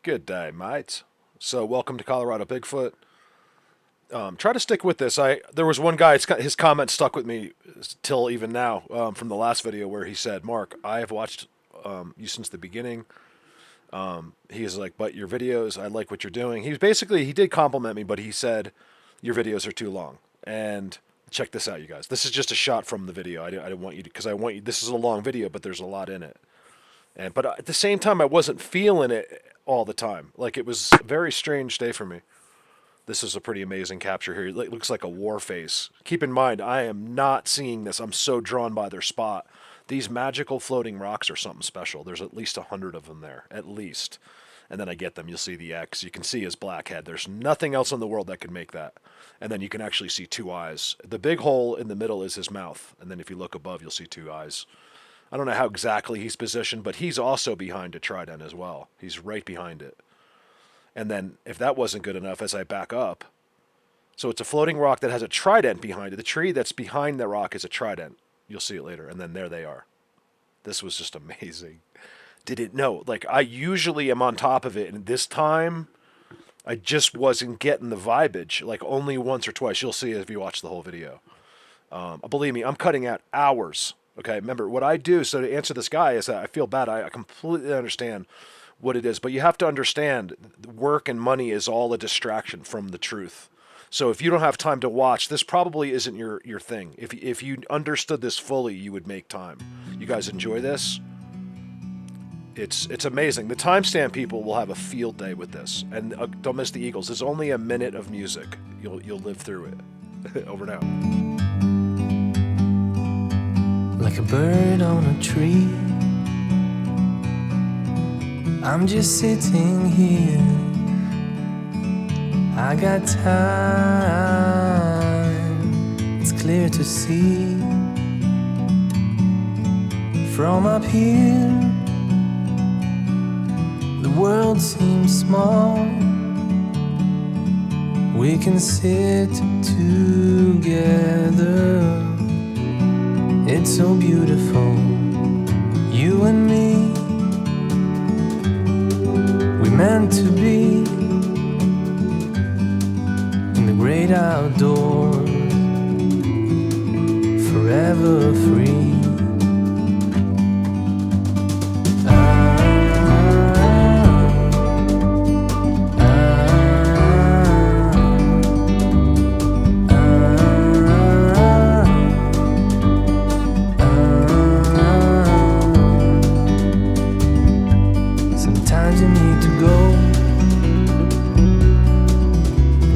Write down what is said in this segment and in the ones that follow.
Good day, mates. So, welcome to Colorado Bigfoot. Try to stick with this. There was one guy. His comment stuck with me till even now from the last video where he said, "Mark, I have watched you since the beginning." He is like, "But your videos, I like what you're doing." He did compliment me, but he said, "Your videos are too long." And check this out, you guys. This is just a shot from the video. I didn't want you to, because I want you. This is a long video, but there's a lot in it. But at the same time, I wasn't feeling it all the time. Like, it was a very strange day for me. This is a pretty amazing capture here. It looks like a war face. Keep in mind, I am not seeing this. I'm so drawn by their spot. These magical floating rocks are something special. There's at least 100 of them there, at least. And then I get them. You'll see the X. You can see his black head. There's nothing else in the world that can make that. And then you can actually see two eyes. The big hole in the middle is his mouth. And then if you look above, you'll see two eyes. I don't know how exactly he's positioned, but he's also behind a Trident as well. He's right behind it. And then, if that wasn't good enough, as I back up, so it's a floating rock that has a Trident behind it. The tree that's behind the rock is a Trident. You'll see it later. And then there they are. This was just amazing. Didn't know. Like, I usually am on top of it, and this time, I just wasn't getting the vibage. Like, only once or twice. You'll see it if you watch the whole video. Believe me, I'm cutting out hours. Okay, remember, what I do, so to answer this guy, is that I feel bad. I completely understand what it is. But you have to understand, work and money is all a distraction from the truth. So if you don't have time to watch, this probably isn't your thing. If you understood this fully, you would make time. You guys enjoy this? It's amazing. The timestamp people will have a field day with this. And don't miss the Eagles. It's only a minute of music. You'll live through it. Over now. Like a bird on a tree, I'm just sitting here. I got time, it's clear to see. From up here, the world seems small. We can sit together. It's so beautiful, you and me. We meant to be in the great outdoors, forever free.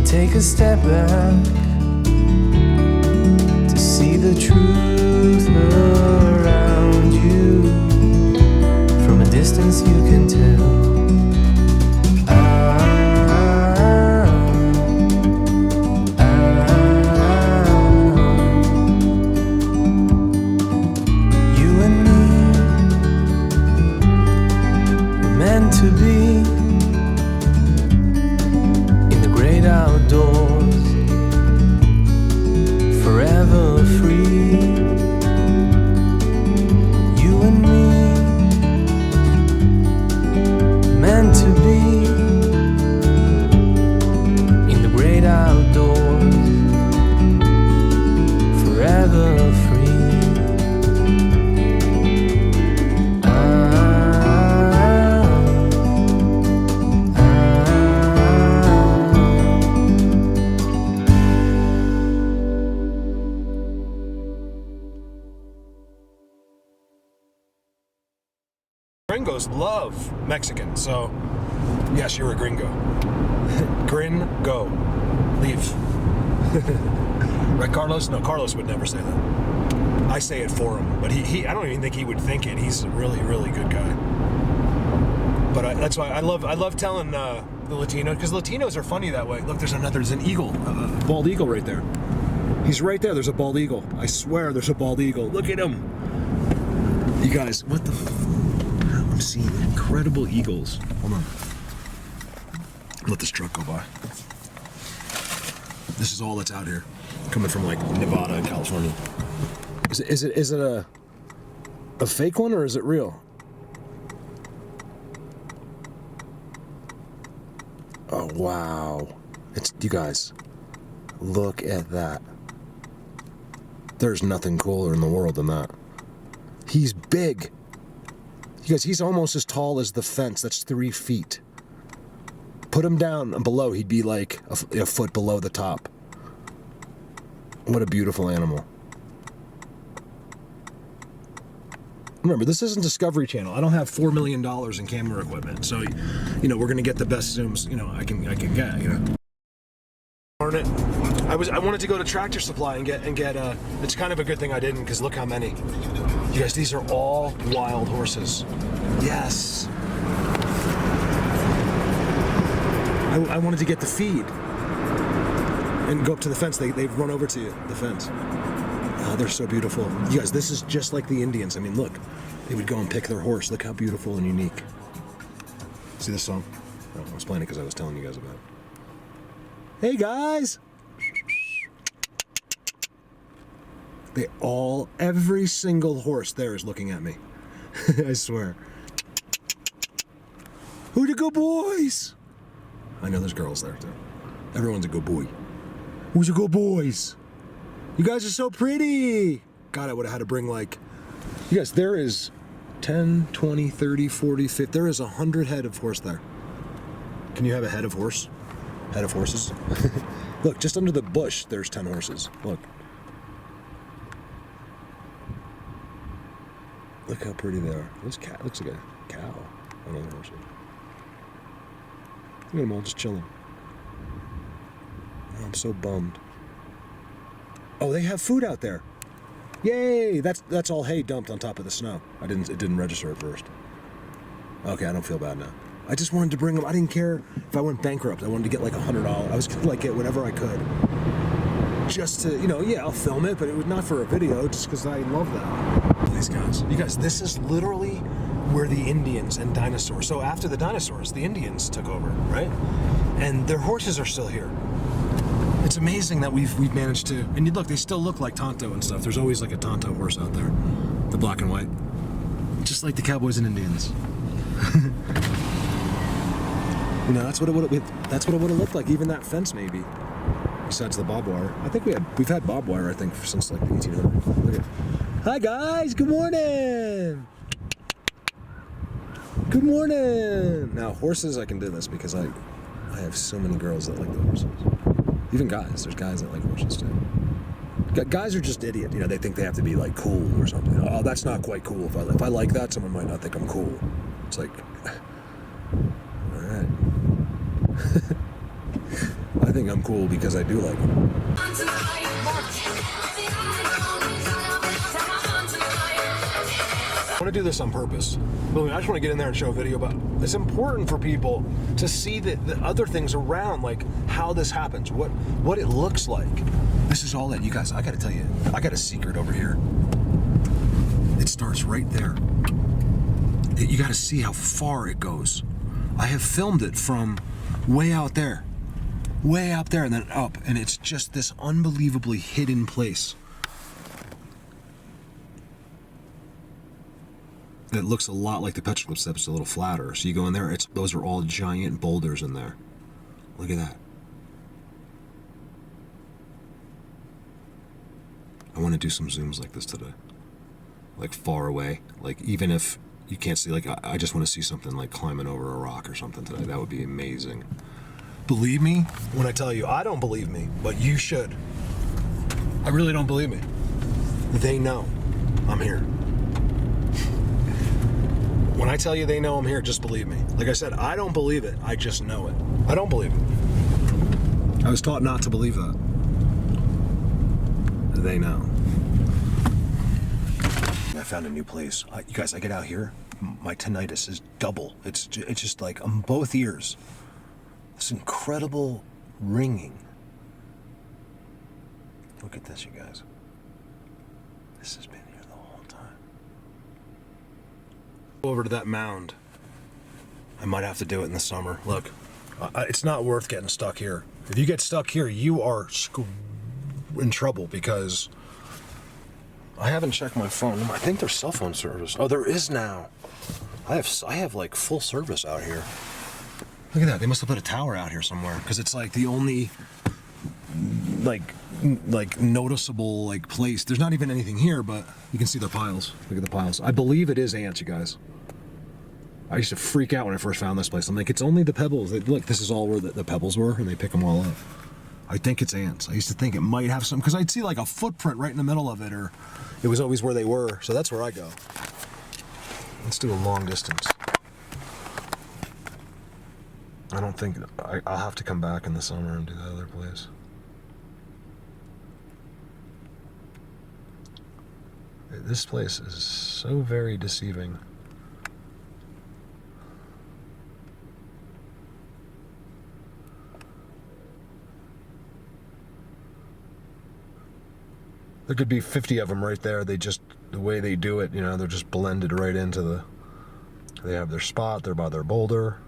Take a step back to see the truth around you. From a distance you can tell. You and me were meant to be outdoors, forever free. You and me, meant to be in the great outdoors, forever free. Gringos love Mexican, so yes, you're a gringo. Grin, go. Leave. Right, Carlos? No, Carlos would never say that. I say it for him, but he I don't even think he would think it. He's a really, really good guy. But that's why I love telling the Latino, because Latinos are funny that way. Look, there's an eagle, a bald eagle right there. He's right there. There's a bald eagle. I swear there's a bald eagle. Look at him. You guys, what the I'm seeing incredible eagles. Hold on. Let this truck go by. This is all that's out here, coming from like Nevada and California. Is it a fake one or is it real? Oh, wow. You guys, look at that. There's nothing cooler in the world than that. He's big. You guys, he's almost as tall as the fence. That's 3 feet. Put him down below, he'd be like a foot below the top. What a beautiful animal. Remember, this isn't Discovery Channel. I don't have $4 million in camera equipment, so we're gonna get the best zooms I can get. Darn it! I wanted to go to Tractor Supply and get. It's kind of a good thing I didn't, because look how many. You guys, these are all wild horses. Yes. I wanted to get the feed and go up to the fence. They've run over to the fence. Oh, they're so beautiful. You guys, this is just like the Indians. I mean, look. They would go and pick their horse. Look how beautiful and unique. See this song? Oh, I was playing it because I was telling you guys about it. Hey, guys! Every single horse there is looking at me. I swear. Who the good boys? I know there's girls there, too. Everyone's a good boy. Who's a good boys? You guys are so pretty! God, I would have had to bring, You guys, there is 10, 20, 30, 40, 50... There is 100 head of horse there. Can you have a head of horse? Head of horses? Look, just under the bush, there's 10 horses. Look. Look how pretty they are. This cat looks like a cow on other horses. Look at them all just chilling. Oh, I'm so bummed. Oh, they have food out there. Yay! That's all hay dumped on top of the snow. It didn't register at first. Okay, I don't feel bad now. I just wanted to bring them. I didn't care if I went bankrupt. I wanted to get $100. I was gonna get whatever I could. Just to, I'll film it, but it was not for a video, just because I love that. These guys. You guys, this is literally where the Indians and dinosaurs. So after the dinosaurs, the Indians took over, right? And their horses are still here. It's amazing that we've managed to. And look, they still look like Tonto and stuff. There's always a Tonto horse out there, the black and white, just like the cowboys and Indians. That's what it would have looked like. Even that fence, maybe. Besides the barbed wire, I think we've had barbed wire. I think since the 1800s. Look at. Hi guys, good morning. Good morning. Now horses, I can do this because I have so many girls that like the horses. Even guys. There's guys that like horses too. Guys are just idiot. They think they have to be cool or something. Oh, that's not quite cool. If I like that, someone might not think I'm cool. It's like, all right. I think I'm cool because I do like them. I want to do this on purpose. I just want to get in there and show a video about. It's important for people to see the other things around, like how this happens, what it looks like. This is all you guys. I got to tell you, I got a secret over here. It starts right there. You got to see how far it goes. I have filmed it from way out there, and then up, and it's just this unbelievably hidden place. It looks a lot like the petroglyphs, except it's a little flatter. So you go in there, those are all giant boulders in there. Look at that. I want to do some zooms like this today. Far away. Even if you can't see, I just want to see something climbing over a rock or something today. That would be amazing. Believe me when I tell you, I don't believe me, but you should. I really don't believe me. They know I'm here. When I tell you they know I'm here, just believe me. Like I said, I don't believe it. I just know it. I don't believe it. I was taught not to believe that. They know. I found a new place. You guys, I get out here, my tinnitus is double. It's just on both ears. This incredible ringing. Look at this, you guys. This has been here the whole time. Go over to that mound. I might have to do it in the summer. Look, it's not worth getting stuck here. If you get stuck here, you are in trouble because I haven't checked my phone. I think there's cell phone service. Oh, there is now. I have full service out here. Look at that. They must have put a tower out here somewhere because it's like the only like noticeable like place. There's not even anything here, but you can see the piles. Look at the piles. I believe it is ants, you guys. I used to freak out when I first found this place. I'm like, it's only the pebbles. Look, this is all where the pebbles were, and they pick them all up. I think it's ants. I used to think it might have some, because I'd see like a footprint right in the middle of it, or it was always where they were. So that's where I go. Let's do a long distance. I don't think, I'll have to come back in the summer and do that other place. This place is so very deceiving. There could be 50 of them right there. They just, the way they do it, you know, they're just blended right into the, they have their spot, they're by their boulder.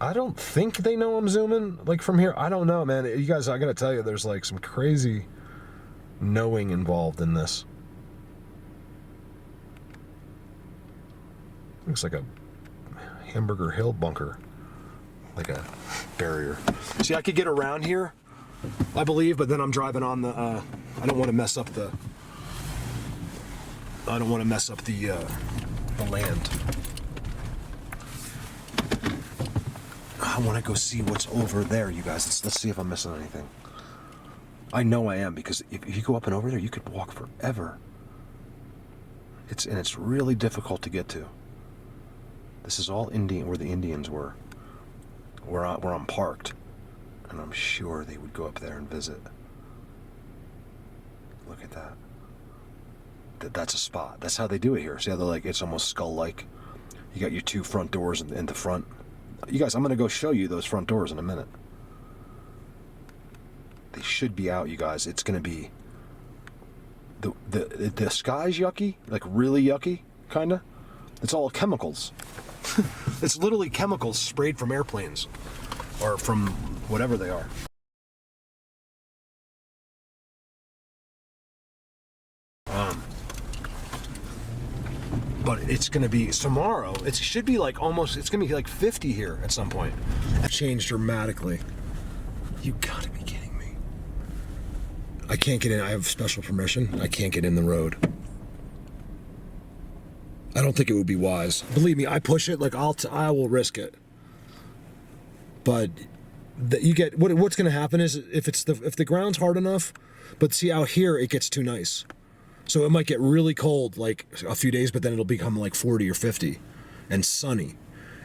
I don't think they know I'm zooming, like from here. I don't know, man. You guys, I gotta tell you, there's like some crazy knowing involved in this. Looks like a Hamburger Hill bunker, like a barrier. See, I could get around here, I believe, but then I'm driving on the, I don't want to mess up the, the land. I want to go see what's over there, you guys. Let's see if I'm missing anything. I know I am, because if you go up and over there, you could walk forever. It's really difficult to get to. This is all Indian, where the Indians were, where I'm parked. And I'm sure they would go up there and visit. Look at that. That's a spot. That's how they do it here. See how they're like, it's almost skull-like. You got your two front doors in the front. You guys, I'm going to go show you those front doors in a minute. They should be out, you guys. It's going to be... The sky's yucky, like really yucky, kind of. It's all chemicals. It's literally chemicals sprayed from airplanes. Or from whatever they are. But it's going to be tomorrow. It should be like almost, it's going to be like 50 here at some point. It changed dramatically. You gotta be kidding me. I can't get in. I have special permission. I can't get in the road. I don't think it would be wise. Believe me, I push it. Like I will risk it. But you get what's going to happen is if the ground's hard enough, but see out here it gets too nice. So it might get really cold like a few days, but then it'll become like 40 or 50 and sunny.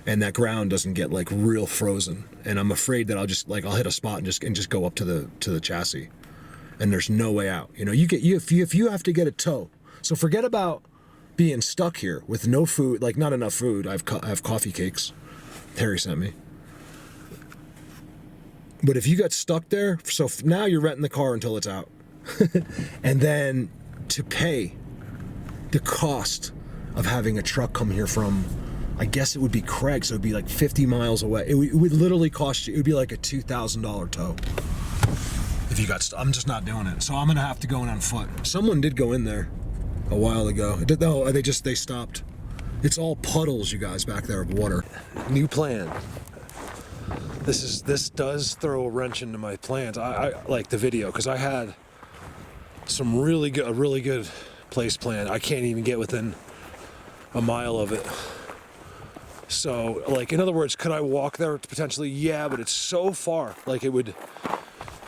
And that ground doesn't get like real frozen. And I'm afraid that I'll hit a spot and just go up to the chassis. And there's no way out. You know, if you have to get a tow. So forget about being stuck here with no food, like not enough food. I have coffee cakes. Terry sent me. But if you got stuck there, so now you're renting the car until it's out. And then to pay the cost of having a truck come here from, I guess it would be Craig, so it would be like 50 miles away. It would literally cost you, it would be like a $2,000 tow. If you got stuck. I'm just not doing it. So I'm going to have to go in on foot. Someone did go in there a while ago. No, they stopped. It's all puddles, you guys, back there of water. New plan. This does throw a wrench into my plans. I like the video because I had a really good place planned. I can't even get within a mile of it. So, like, in other words, could I walk there potentially? Yeah, but it's so far. Like, it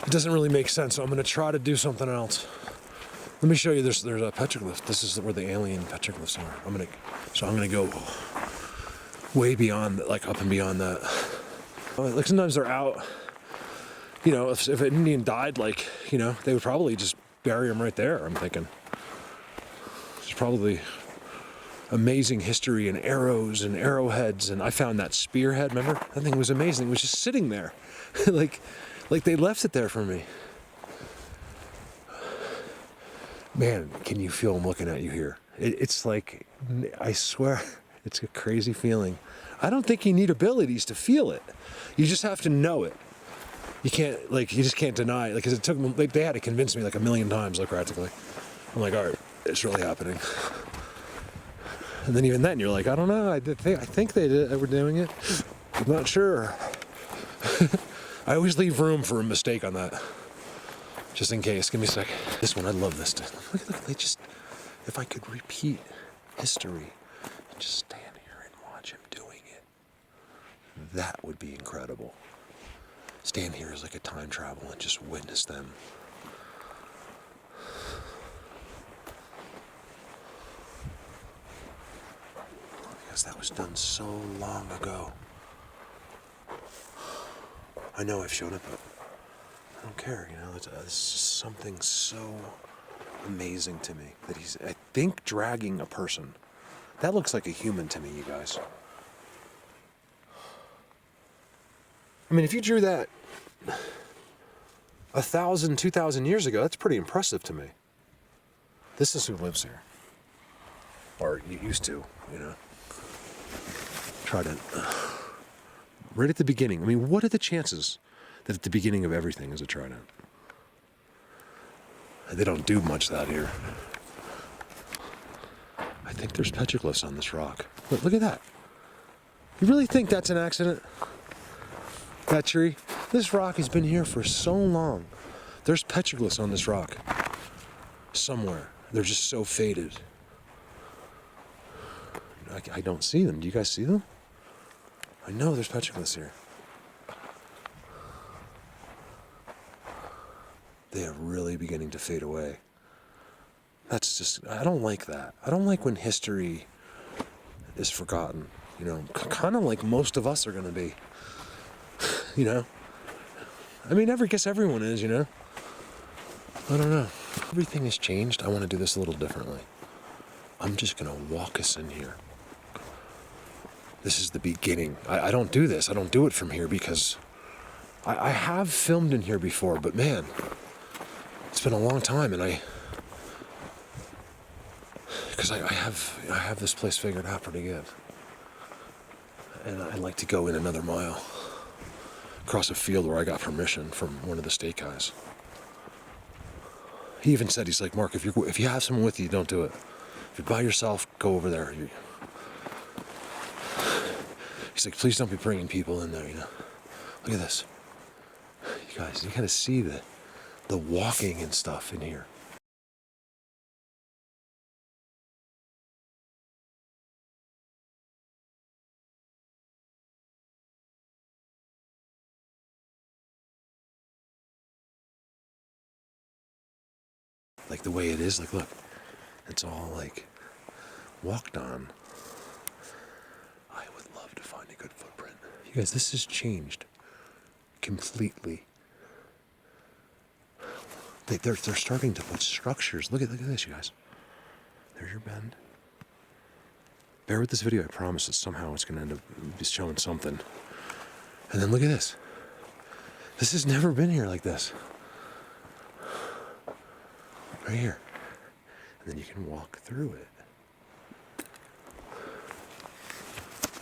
doesn't really make sense. So I'm going to try to do something else. Let me show you. There's a petroglyph. This is where the alien petroglyphs are. I'm gonna go way beyond, like up and beyond that. Like sometimes they're out. You know, if an Indian died, like, you know, they would probably just bury him right there. I'm thinking. There's probably amazing history and arrows and arrowheads, and I found that spearhead. Remember, that thing was amazing. It was just sitting there, like they left it there for me. Man, can you feel them looking at you here? It's like, I swear, it's a crazy feeling. I don't think you need abilities to feel it. You just have to know it. You can't, like, you just can't deny it. Like, 'cause it took them, like, they had to convince me like a million times, like, practically. I'm like, all right, it's really happening. And then even then, you're like, I don't know. I think they were doing it. I'm not sure. I always leave room for a mistake on that. Just in case. Give me a sec. This one, I love this. Look, they just, if I could repeat history and just stand here and watch him doing it, that would be incredible. Stand here as like a time travel and just witness them. Because that was done so long ago. I know I've shown it, but I don't care, you know. It's just something so amazing to me that he's, I think, dragging a person. That looks like a human to me, you guys. I mean, if you drew that 1,000, 2,000 years ago, that's pretty impressive to me. This is who lives here. Or you used to, you know. Trident. Right at the beginning. I mean, what are the chances that at the beginning of everything is a trident? They don't do much of that here. I think there's petroglyphs on this rock. Look at that. You really think that's an accident? That tree? This rock has been here for so long. There's petroglyphs on this rock. Somewhere. They're just so faded. I don't see them. Do you guys see them? I know there's petroglyphs here. They are really beginning to fade away. That's just, I don't like that. I don't like when history is forgotten. You know, kind of like most of us are going to be. You know? I mean, I guess everyone is, you know? I don't know. Everything has changed. I want to do this a little differently. I'm just going to walk us in here. This is the beginning. I don't do this. I don't do it from here because I have filmed in here before, but man, it's been a long time, and because I have this place figured out pretty good, and I'd like to go in another mile across a field where I got permission from one of the state guys. He even said, he's like, Mark, if you have someone with you, don't do it. If you're by yourself, go over there. He's like, please don't be bringing people in there, you know. Look at this. You guys, you gotta see the walking and stuff in here. Like the way it is, like look, it's all like walked on. I would love to find a good footprint. You guys, this has changed completely. They're starting to put structures. Look at this, you guys. There's your bend. Bear with this video. I promise that somehow it's going to end up just showing something. And then look at this. This has never been here like this. Right here. And then you can walk through it.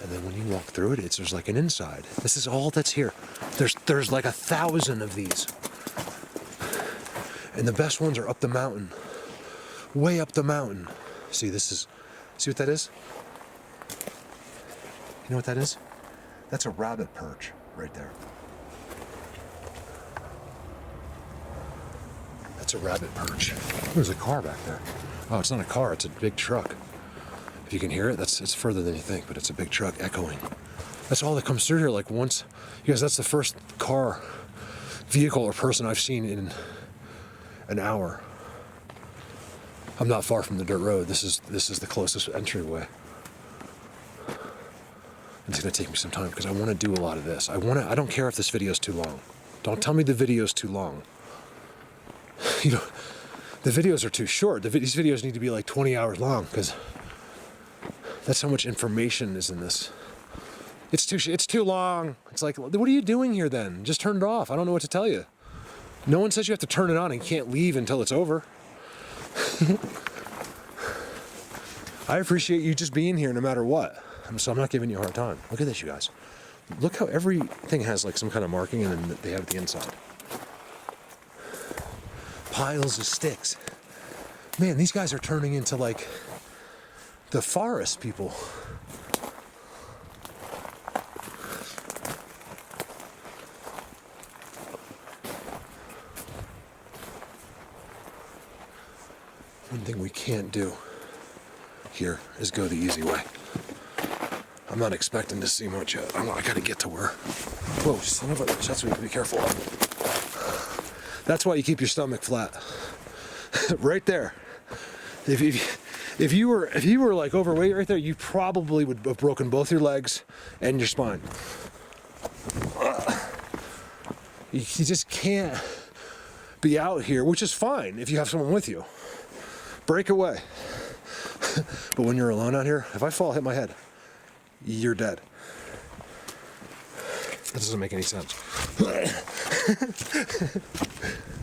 And then when you walk through it, there's like an inside. This is all that's here. There's like 1,000 of these. And the best ones are up the mountain. Way up the mountain. See what that is? You know what that is? That's a rabbit perch right there. That's a rabbit perch. There's a car back there. Oh, it's not a car, it's a big truck. If you can hear it, it's further than you think, but it's a big truck echoing. That's all that comes through here, like once. You guys, that's the first car, vehicle, or person I've seen in an hour. I'm not far from the dirt road. This is the closest entryway. It's gonna take me some time because I want to do a lot of this. I don't care if this video is too long. Don't tell me the video is too long. You know, the videos are too short. These videos need to be like 20 hours long because that's how much information is in this. It's too long. It's like, what are you doing here then? Just turn it off. I don't know what to tell you. No one says you have to turn it on and you can't leave until it's over. I appreciate you just being here no matter what. So I'm not giving you a hard time. Look at this, you guys. Look how everything has like some kind of marking and then they have the inside. Piles of sticks. Man, these guys are turning into like the forest people. One thing we can't do here is go the easy way. I'm not expecting to see much yet. I gotta get to where. Whoa, son of a bitch, that's what you have to be careful of. That's why you keep your stomach flat. Right there. If you were like overweight right there, you probably would have broken both your legs and your spine. You just can't be out here, which is fine if you have someone with you. Break away. But when you're alone out here, if I fall, hit my head, you're dead. That doesn't make any sense.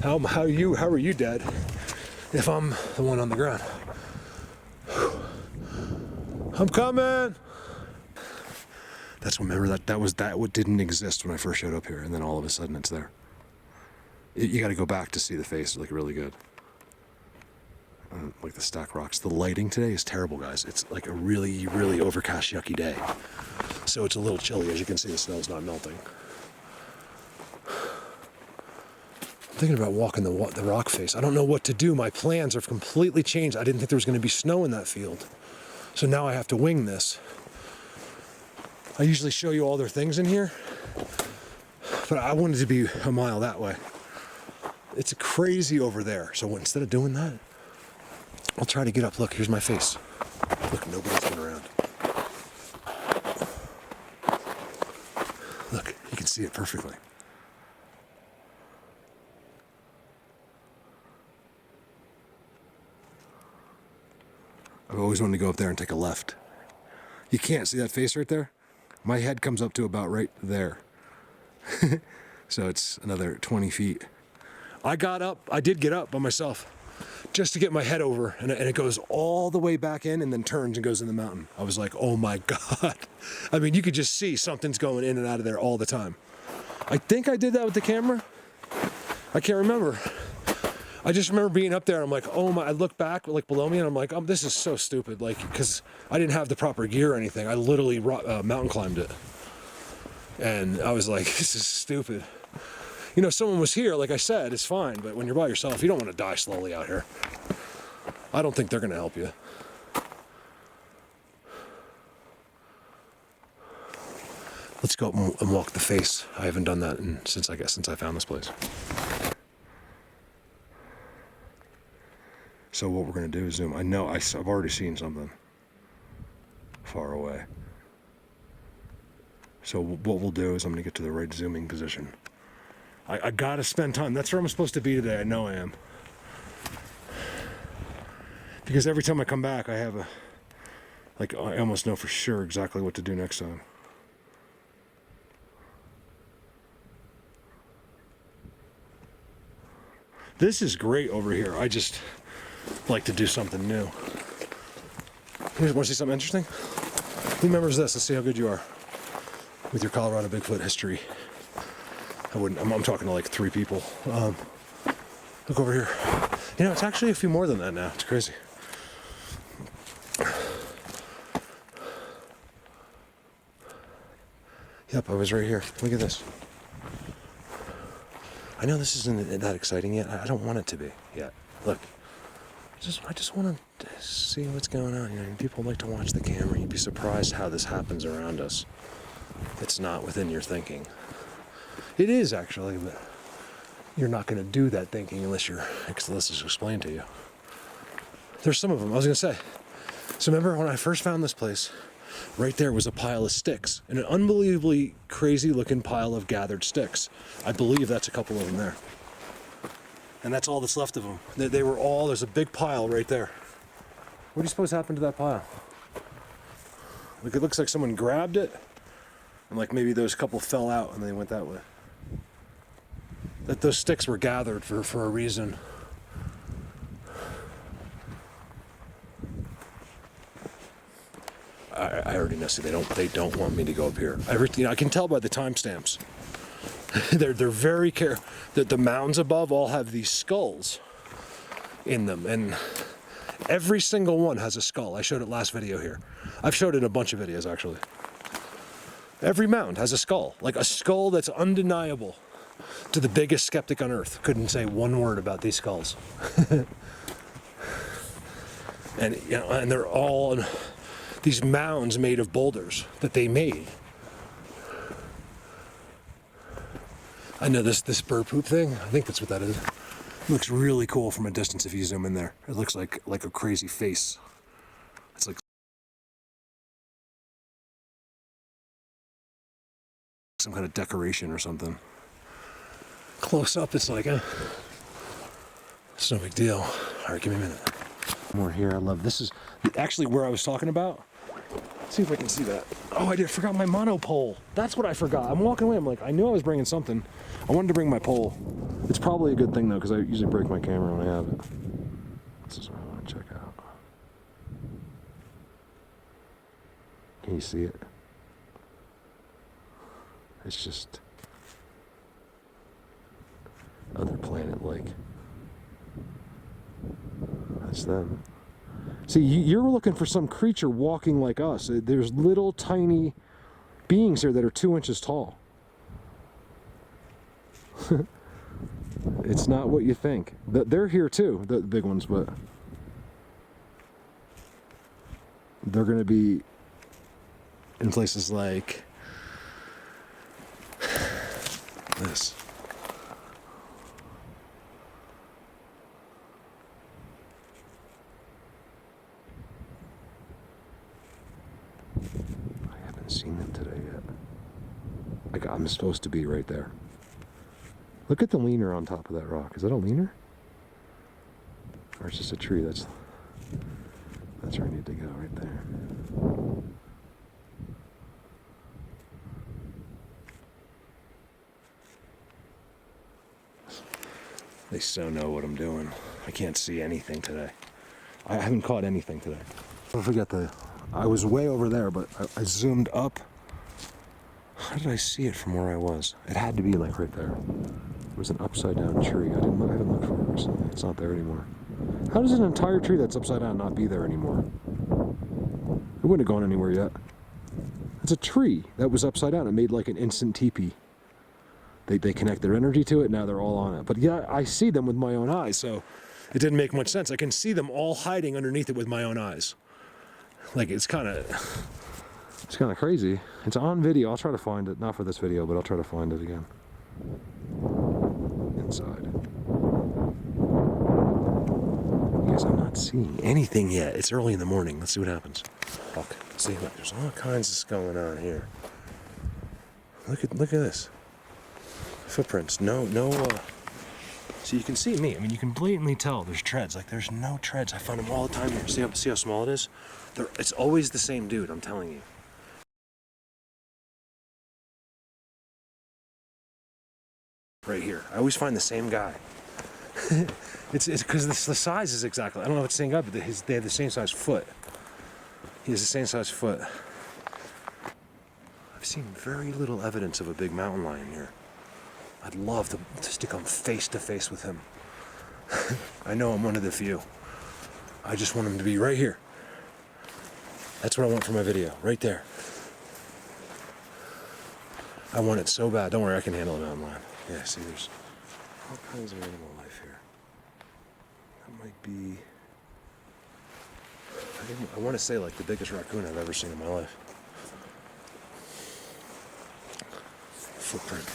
How are you dead if I'm the one on the ground? I'm coming. Remember that what didn't exist when I first showed up here, and then all of a sudden it's there. You got to go back to see the face like really good. Like the stack rocks. The lighting today is terrible, guys. It's like a really, really overcast, yucky day. So it's a little chilly. As you can see, the snow's not melting. I'm thinking about walking the rock face. I don't know what to do. My plans have completely changed. I didn't think there was going to be snow in that field. So now I have to wing this. I usually show you all their things in here, but I wanted to be a mile that way. It's crazy over there. So instead of doing that, I'll try to get up. Look, here's my face. Look, nobody's been around. Look, you can see it perfectly. I've always wanted to go up there and take a left. You can't see that face right there? My head comes up to about right there. So it's another 20 feet. I did get up by myself just to get my head over, and it goes all the way back in and then turns and goes in the mountain. I was like, oh my God. I mean, you could just see something's going in and out of there all the time. I think I did that with the camera. I can't remember. I just remember being up there and I'm like, oh my, I look back like below me and I'm like, oh, this is so stupid. Like, because I didn't have the proper gear or anything. I literally mountain climbed it. And I was like, this is stupid. You know, someone was here, like I said, it's fine. But when you're by yourself, you don't want to die slowly out here. I don't think they're going to help you. Let's go up and walk the face. I haven't done that since I found this place. So what we're going to do is zoom. I know I've already seen something far away. So what we'll do is I'm going to get to the right zooming position. I got to spend time. That's where I'm supposed to be today. I know I am. Because every time I come back, I have I almost know for sure exactly what to do next time. This is great over here. I just like to do something new. Want to see something interesting? Who remembers this? Let's see how good you are with your Colorado Bigfoot history. I'm talking to like 3 people. Look over here. You know, it's actually a few more than that now. It's crazy. Yep, I was right here. Look at this. I know this isn't that exciting yet. I don't want it to be yet. Look. I just want to see what's going on. You know, people like to watch the camera. You'd be surprised how this happens around us. It's not within your thinking. It is actually, but you're not going to do that thinking unless it's explained to you. There's some of them. I was going to say. So remember when I first found this place? Right there was a pile of sticks, and an unbelievably crazy-looking pile of gathered sticks. I believe that's a couple of them there. And that's all that's left of them. They were all, there's a big pile right there. What do you suppose happened to that pile? Like, it looks like someone grabbed it, and like maybe those couple fell out and they went that way. That those sticks were gathered for a reason. I already know. See, they don't want me to go up here. I can tell by the timestamps. they're very careful. The mounds above all have these skulls in them, and every single one has a skull. I showed it last video here. I've showed it in a bunch of videos actually. Every mound has a skull, like a skull that's undeniable to the biggest skeptic on earth. Couldn't say one word about these skulls. And you know, and they're all these mounds made of boulders that they made. I know this bird poop thing. I think that's what that is. It looks really cool from a distance if you zoom in there. It looks like a crazy face. It's like some kind of decoration or something. Close up, it's like, it's no big deal. All right, give me a minute. More here. I love this. Is actually where I was talking about. Let's see if I can see that. Oh, I forgot my monopole. That's what I forgot. I'm walking away. I'm like, I knew I was bringing something. I wanted to bring my pole. It's probably a good thing though, because I usually break my camera when I have it. This is what I want to check out. Can you see it? It's just other planet like. That's them. See, you're looking for some creature walking like us. There's little tiny beings here that are 2 inches tall. It's not what you think. They're here too, the big ones, but they're going to be in places like this. Seen them today yet. Like I'm supposed to be right there. Look at the leaner on top of that rock. Is that a leaner? Or it's just a tree? That's where I need to go, right there. They so know what I'm doing. I can't see anything today. I haven't caught anything today. Don't forget I was way over there, but I zoomed up. How did I see it from where I was? It had to be like right there. It was an upside down tree. I haven't looked for it recently. It's not there anymore. How does an entire tree that's upside down not be there anymore? It wouldn't have gone anywhere yet. It's a tree that was upside down. It made like an instant teepee. They connect their energy to it. Now they're all on it. But yeah, I see them with my own eyes. So it didn't make much sense. I can see them all hiding underneath it with my own eyes. Like it's kind of crazy. It's on video. I'll try to find it. Not for this video, but I'll try to find it again. Inside. Because I'm not seeing anything yet. It's early in the morning. Let's see what happens. Fuck. See, look, there's all kinds of going on here. Look at this. Footprints. No. So you can see me. I mean, you can blatantly tell there's treads. Like there's no treads. I find them all the time here. See how small it is? It's always the same dude, I'm telling you. Right here. I always find the same guy. It's because the size is exactly, I don't know if it's the same guy, but they have the same size foot. He has the same size foot. I've seen very little evidence of a big mountain lion here. I'd love to stick on face to face with him. I know I'm one of the few. I just want him to be right here. That's what I want for my video, right there. I want it so bad. Don't worry, I can handle a mountain lion. Yeah, see, there's all kinds of animal life here. That might be, I want to say like the biggest raccoon I've ever seen in my life. Footprint.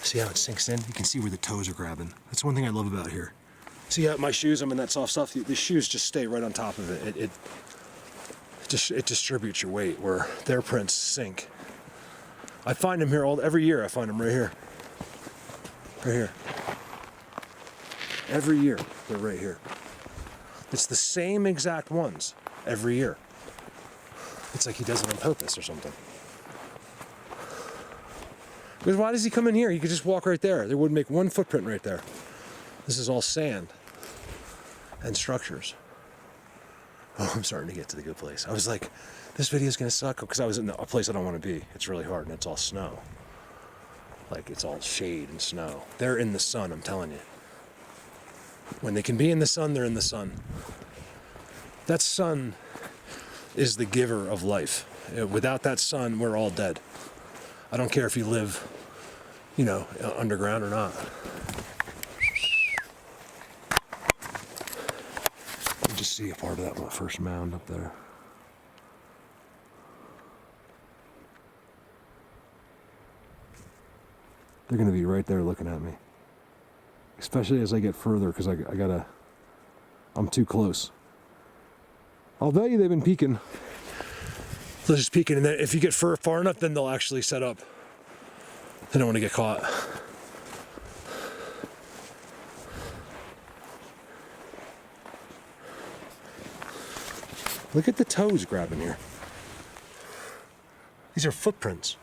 See how it sinks in? You can see where the toes are grabbing. That's one thing I love about here. See how my shoes, I'm in that soft stuff, the shoes just stay right on top of it. It distributes your weight where their prints sink. I find them here every year. I find them right here. Right here. Every year, they're right here. It's the same exact ones every year. It's like he does it on purpose or something. Because why does he come in here? He could just walk right there. There wouldn't make one footprint right there. This is all sand and structures. Oh, I'm starting to get to the good place. I was like, this video is going to suck because I was in a place I don't want to be. It's really hard and it's all snow. Like it's all shade and snow. They're in the sun, I'm telling you. When they can be in the sun, they're in the sun. That sun is the giver of life. Without that sun, we're all dead. I don't care if you live, underground or not. just see a part of that first mound up there. They're going to be right there looking at me. Especially as I get further, because I'm too close. I'll bet you they've been peeking. They're just peeking, and then if you get far enough, then they'll actually set up. They don't want to get caught. Look at the toes grabbing here. These are footprints.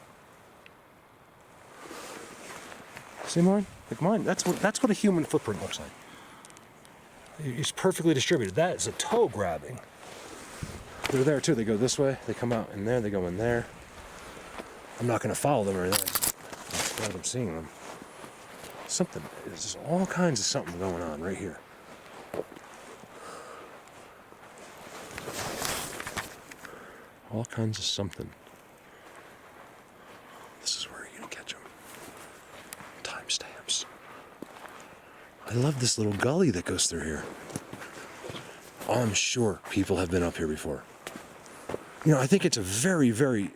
See mine? Like mine, that's what a human footprint looks like. It's perfectly distributed. That is a toe grabbing. They're there too. They go this way, they come out in there, they go in there. I'm not going to follow them or anything. I'm glad I'm seeing them. Something, there's all kinds of something going on right here. All kinds of something. This is where you're going to catch them. Timestamps. I love this little gully that goes through here. I'm sure people have been up here before. You know, I think it's a very, very,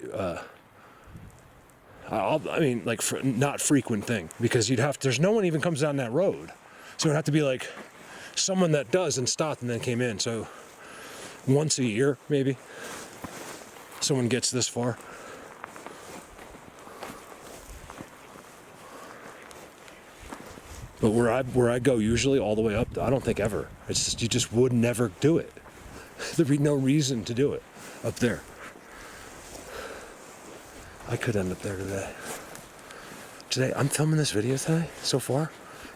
not frequent thing, because there's no one even comes down that road. So it'd have to be like someone that does and stopped and then came in. So once a year, maybe, someone gets this far. But where I go usually all the way up, I don't think ever. It's just, you just would never do it. There'd be no reason to do it up there. I could end up there today. Today, I'm filming this video today, so far,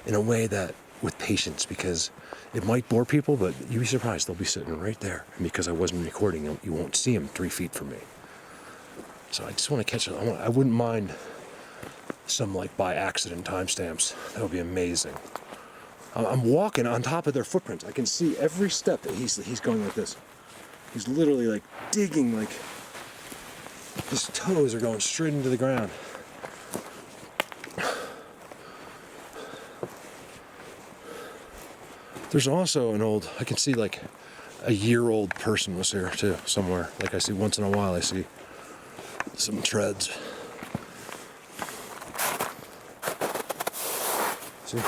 in a way that, with patience, because it might bore people, but you'd be surprised, they'll be sitting right there. And because I wasn't recording, you won't see them 3 feet from me. So I just want to catch it. I wouldn't mind some like by accident timestamps. That would be amazing. I'm walking on top of their footprints. I can see every step that he's going like this. He's literally like digging, like his toes are going straight into the ground. There's also I can see like a year-old person was here too, somewhere. Like I see once in a while, I see some treads. See?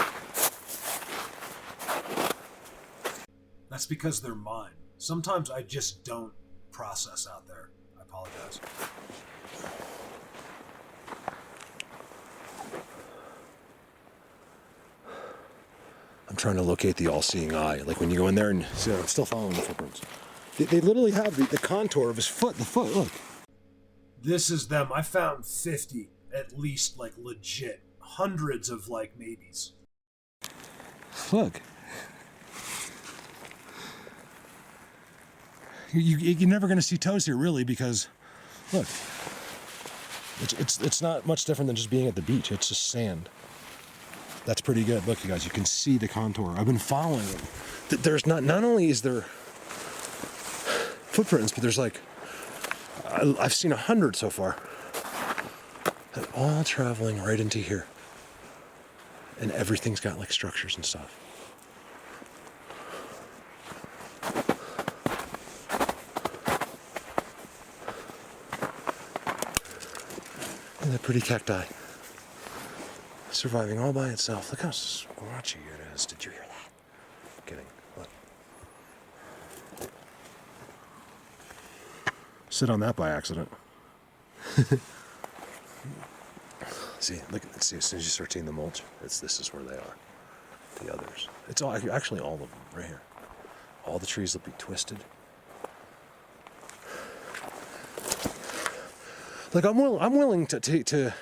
That's because they're mine. Sometimes I just don't process out there. I apologize. I'm trying to locate the all-seeing eye. Like when you go in there and see, I'm still following the footprints. They literally have the contour of his foot. The foot, look. This is them. I found 50, at least, like legit. Hundreds of like maybes. Look. You're never going to see toes here, really, because look, it's not much different than just being at the beach. It's just sand. That's pretty good. Look, you guys, you can see the contour. I've been following them. There's not only is there footprints, but there's like I've seen 100 so far, and all traveling right into here. And everything's got like structures and stuff. And that pretty cacti. Surviving all by itself. Look how squatchy it is. Did you hear that? I'm kidding. Look. Sit on that by accident. See, look. See, as soon as you start seeing the mulch, this is where they are. The others. It's actually all of them right here. All the trees will be twisted. Like I'm willing to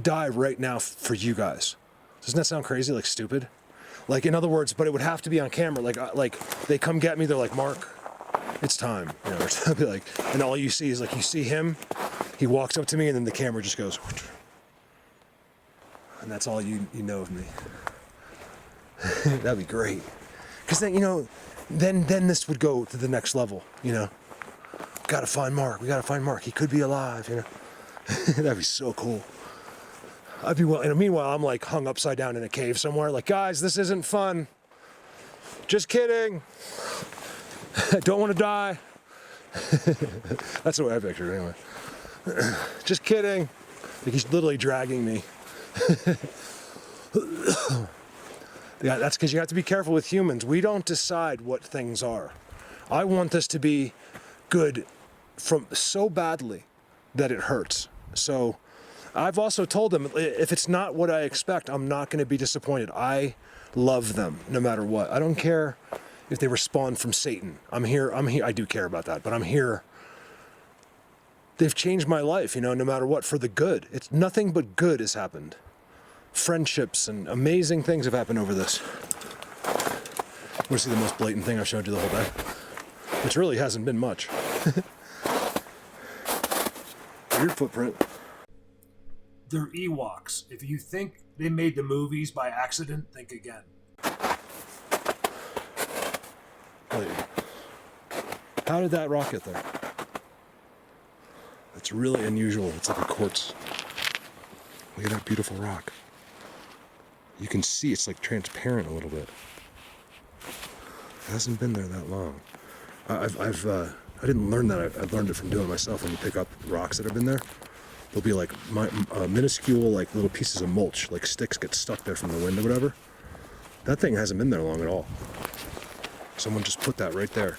die right now for you guys. Doesn't that sound crazy? Like stupid? Like in other words, but it would have to be on camera. Like they come get me. They're like, Mark, it's time. You know, or be like, and all you see is like you see him. He walks up to me, and then the camera just goes. And that's all you know of me. That'd be great. Because then, then this would go to the next level, Gotta find Mark. We gotta find Mark. He could be alive, That'd be so cool. I'd be well. And meanwhile, I'm like hung upside down in a cave somewhere. Like, guys, this isn't fun. Just kidding. I don't want to die. That's the way I picture it anyway. Just kidding. Like he's literally dragging me. Yeah, that's because you have to be careful with humans. We don't decide what things are. I want this to be good from so badly that it hurts. So I've also told them if it's not what I expect, I'm not going to be disappointed. I love them no matter what. I don't care if they respond from Satan. I'm here. I do care about that, but I'm here. They've changed my life, no matter what, for the good. It's nothing but good has happened. Friendships and amazing things have happened over this. Want to see the most blatant thing I've showed you the whole day? Which really hasn't been much. Weird footprint. They're Ewoks. If you think they made the movies by accident, think again. Wait. How did that rock get there? That's really unusual. It's like a quartz. Look at that beautiful rock. You can see it's like transparent a little bit. It hasn't been there that long. I didn't learn that. I learned it from doing it myself. When you pick up rocks that have been there, they'll be like minuscule, like little pieces of mulch, like sticks get stuck there from the wind or whatever. That thing hasn't been there long at all. Someone just put that right there.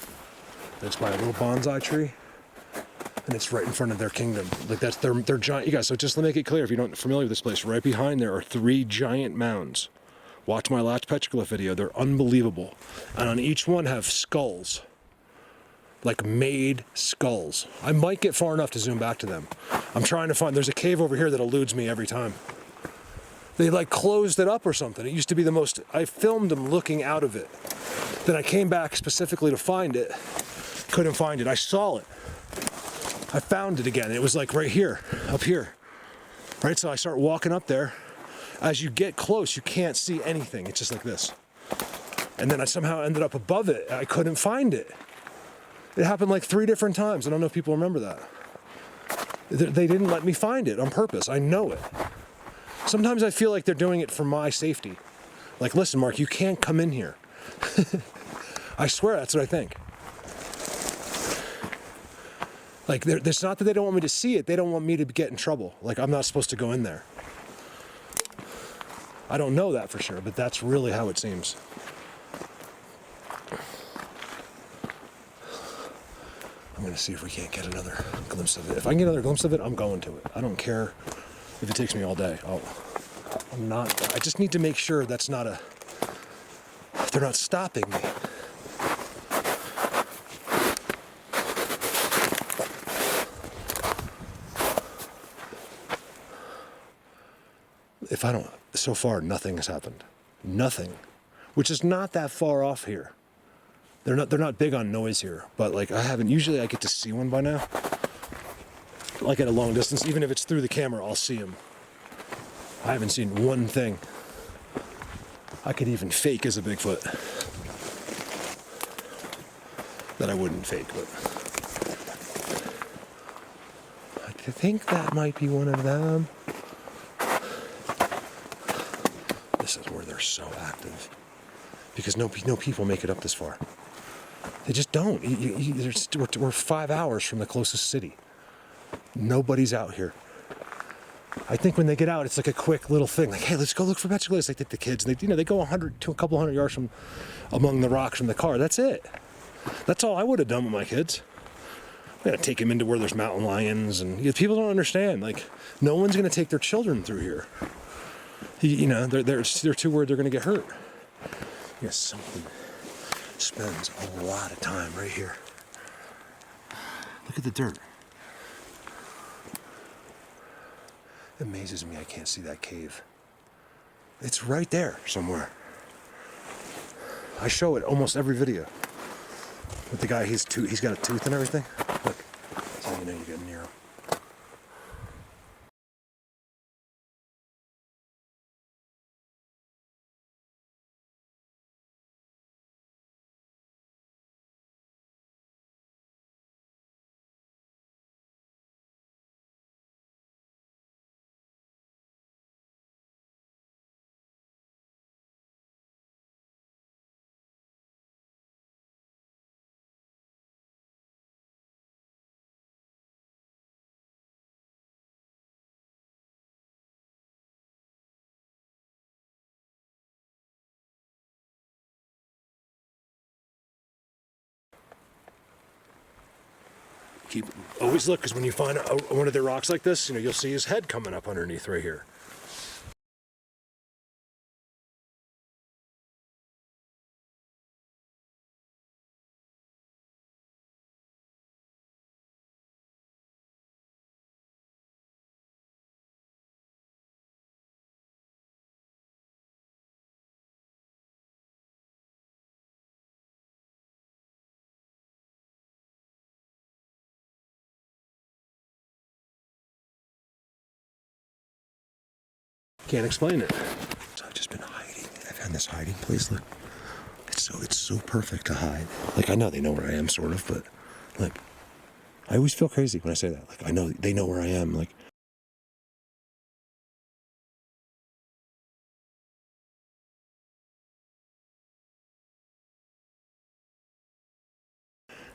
It's by a little bonsai tree, and it's right in front of their kingdom. Like that's their giant. You guys, so just to make it clear, if you're not familiar with this place, right behind there are 3 giant mounds. Watch my last petroglyph video. They're unbelievable, and on each one have skulls. Like made skulls. I might get far enough to zoom back to them. I'm trying to find, there's a cave over here that eludes me every time. They like closed it up or something. It used to be the most, I filmed them looking out of it. Then I came back specifically to find it. Couldn't find it. I saw it. I found it again. It was like right here, up here. Right, so I start walking up there. As you get close, you can't see anything. It's just like this. And then I somehow ended up above it. I couldn't find it. It happened like 3 different times. I don't know if people remember that. They didn't let me find it on purpose. I know it. Sometimes I feel like they're doing it for my safety. Like, listen, Mark, you can't come in here. I swear that's what I think. Like, it's not that they don't want me to see it. They don't want me to get in trouble. Like, I'm not supposed to go in there. I don't know that for sure, but that's really how it seems. I'm going to see if we can't get another glimpse of it. If I can get another glimpse of it, I'm going to it. I don't care if it takes me all day. I'm not. I just need to make sure that's not they're not stopping me. If I don't, so far nothing has happened. Nothing. Which is not that far off here. They're not big on noise here, but like usually I get to see one by now. Like at a long distance, even if it's through the camera, I'll see them. I haven't seen one thing. I could even fake as a Bigfoot. That I wouldn't fake, but I think that might be one of them. This is where they're so active. Because no people make it up this far. They just don't. We're 5 hours from the closest city. Nobody's out here. I think when they get out, it's like a quick little thing. Like, hey, let's go look for petroglyphs. They take the kids, and they go 100 to a couple hundred yards from among the rocks from the car. That's it. That's all I would have done with my kids. I'm gonna take them into where there's mountain lions, and people don't understand. Like, no one's gonna take their children through here. They're too worried they're gonna get hurt. Yes, something spends a lot of time right here. Look at the dirt. It amazes me I can't see that cave. It's right there somewhere. I show it almost every video. With the guy, he's got a tooth and everything. Look, that's how you know you're getting near him. Always look, because when you find one of their rocks like this, you'll see his head coming up underneath right here. Can't explain it. So I've just been hiding. I found this hiding place. Look, it's so perfect to hide. Like, I know they know where I am, sort of, but like, I always feel crazy when I say that. Like, I know they know where I am. Like,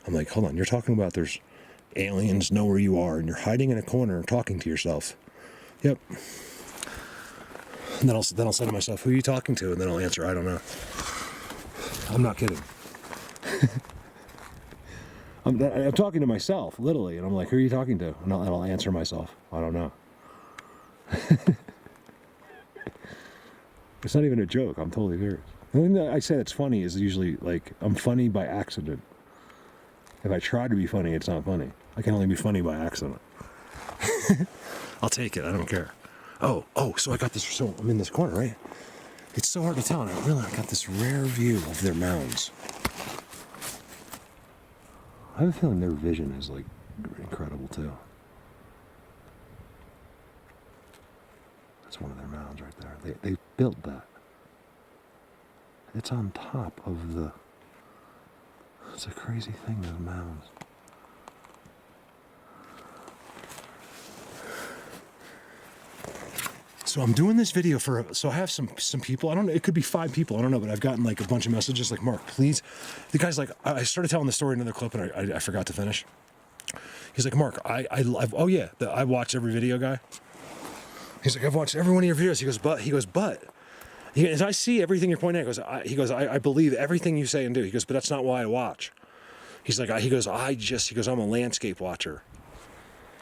I'm like, hold on, you're talking about there's aliens know where you are, and you're hiding in a corner talking to yourself. Yep. And then I'll say to myself, who are you talking to? And then I'll answer, I don't know. I'm not kidding. I'm talking to myself, literally, and I'm like, who are you talking to? And I'll answer myself, I don't know. It's not even a joke, I'm totally serious. The thing that I say that's funny is usually, like, I'm funny by accident. If I try to be funny, it's not funny. I can only be funny by accident. I'll take it, I don't care. Oh, so I got this, so I'm in this corner, right? It's so hard to tell, and I got this rare view of their mounds. I have a feeling their vision is, like, incredible, too. That's one of their mounds right there. They built that. It's on top of the... It's a crazy thing, those mounds. So I'm doing this video so I have some people, I don't know, it could be 5 people, I don't know, but I've gotten like a bunch of messages like, Mark, please. The guy's like, I started telling the story in another clip and I forgot to finish. He's like, Mark, oh yeah, I watch every video, guy. He's like, I've watched every one of your videos. He goes, but, I see everything you're pointing at. I believe everything you say and do. He goes, but that's not why I watch. He's like, I'm a landscape watcher.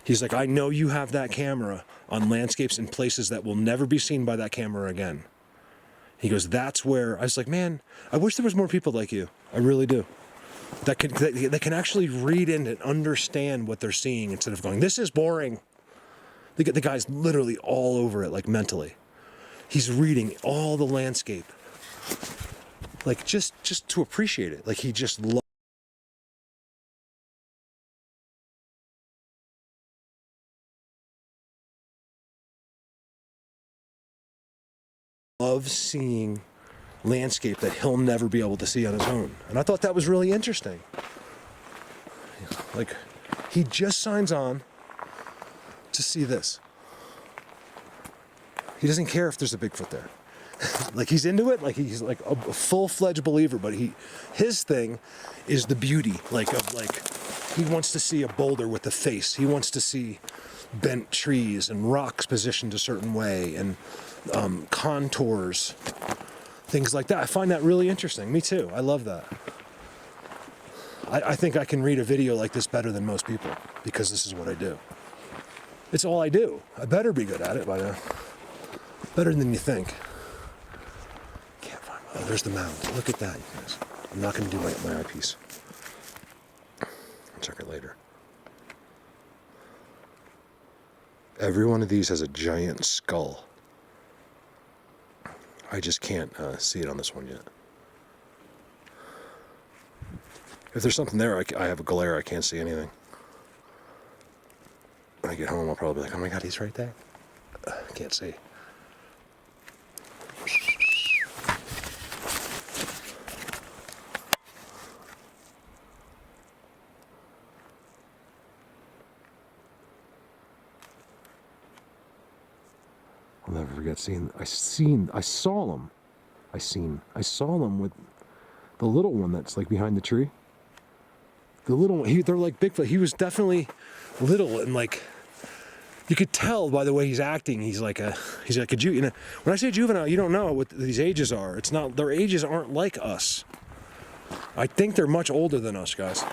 He's like, I know you have that camera on landscapes in places that will never be seen by that camera again. He goes, that's where, I was like, man, I wish there was more people like you. I really do. That can actually read in and understand what they're seeing instead of going, this is boring. The guy's literally all over it, like mentally. He's reading all the landscape. Like, just to appreciate it. Like, he just loves seeing landscape that he'll never be able to see on his own. And I thought that was really interesting. Like, he just signs on to see this. He doesn't care if there's a Bigfoot there. Like, he's into it, like he's like a full-fledged believer, but his thing is the beauty, like he wants to see a boulder with a face. He wants to see bent trees and rocks positioned a certain way and contours, things like that. I find that really interesting. Me too. I love that. I think I can read a video like this better than most people because this is what I do. It's all I do. I better be good at it by now. Better than you think. Can't find. Oh, there's the mound. Look at that, you guys. I'm not going to do my eyepiece. I'll check it later. Every one of these has a giant skull. I just can't see it on this one yet. If there's something there, I have a glare. I can't see anything. When I get home, I'll probably be like, oh my God, he's right there. Can't see. I'll never forget I saw them with the little one that's like behind the tree. The little one, they're like Bigfoot. He was definitely little and like, you could tell by the way he's acting. He's like a when I say juvenile, you don't know what these ages are. It's not, their ages aren't like us. I think they're much older than us, guys.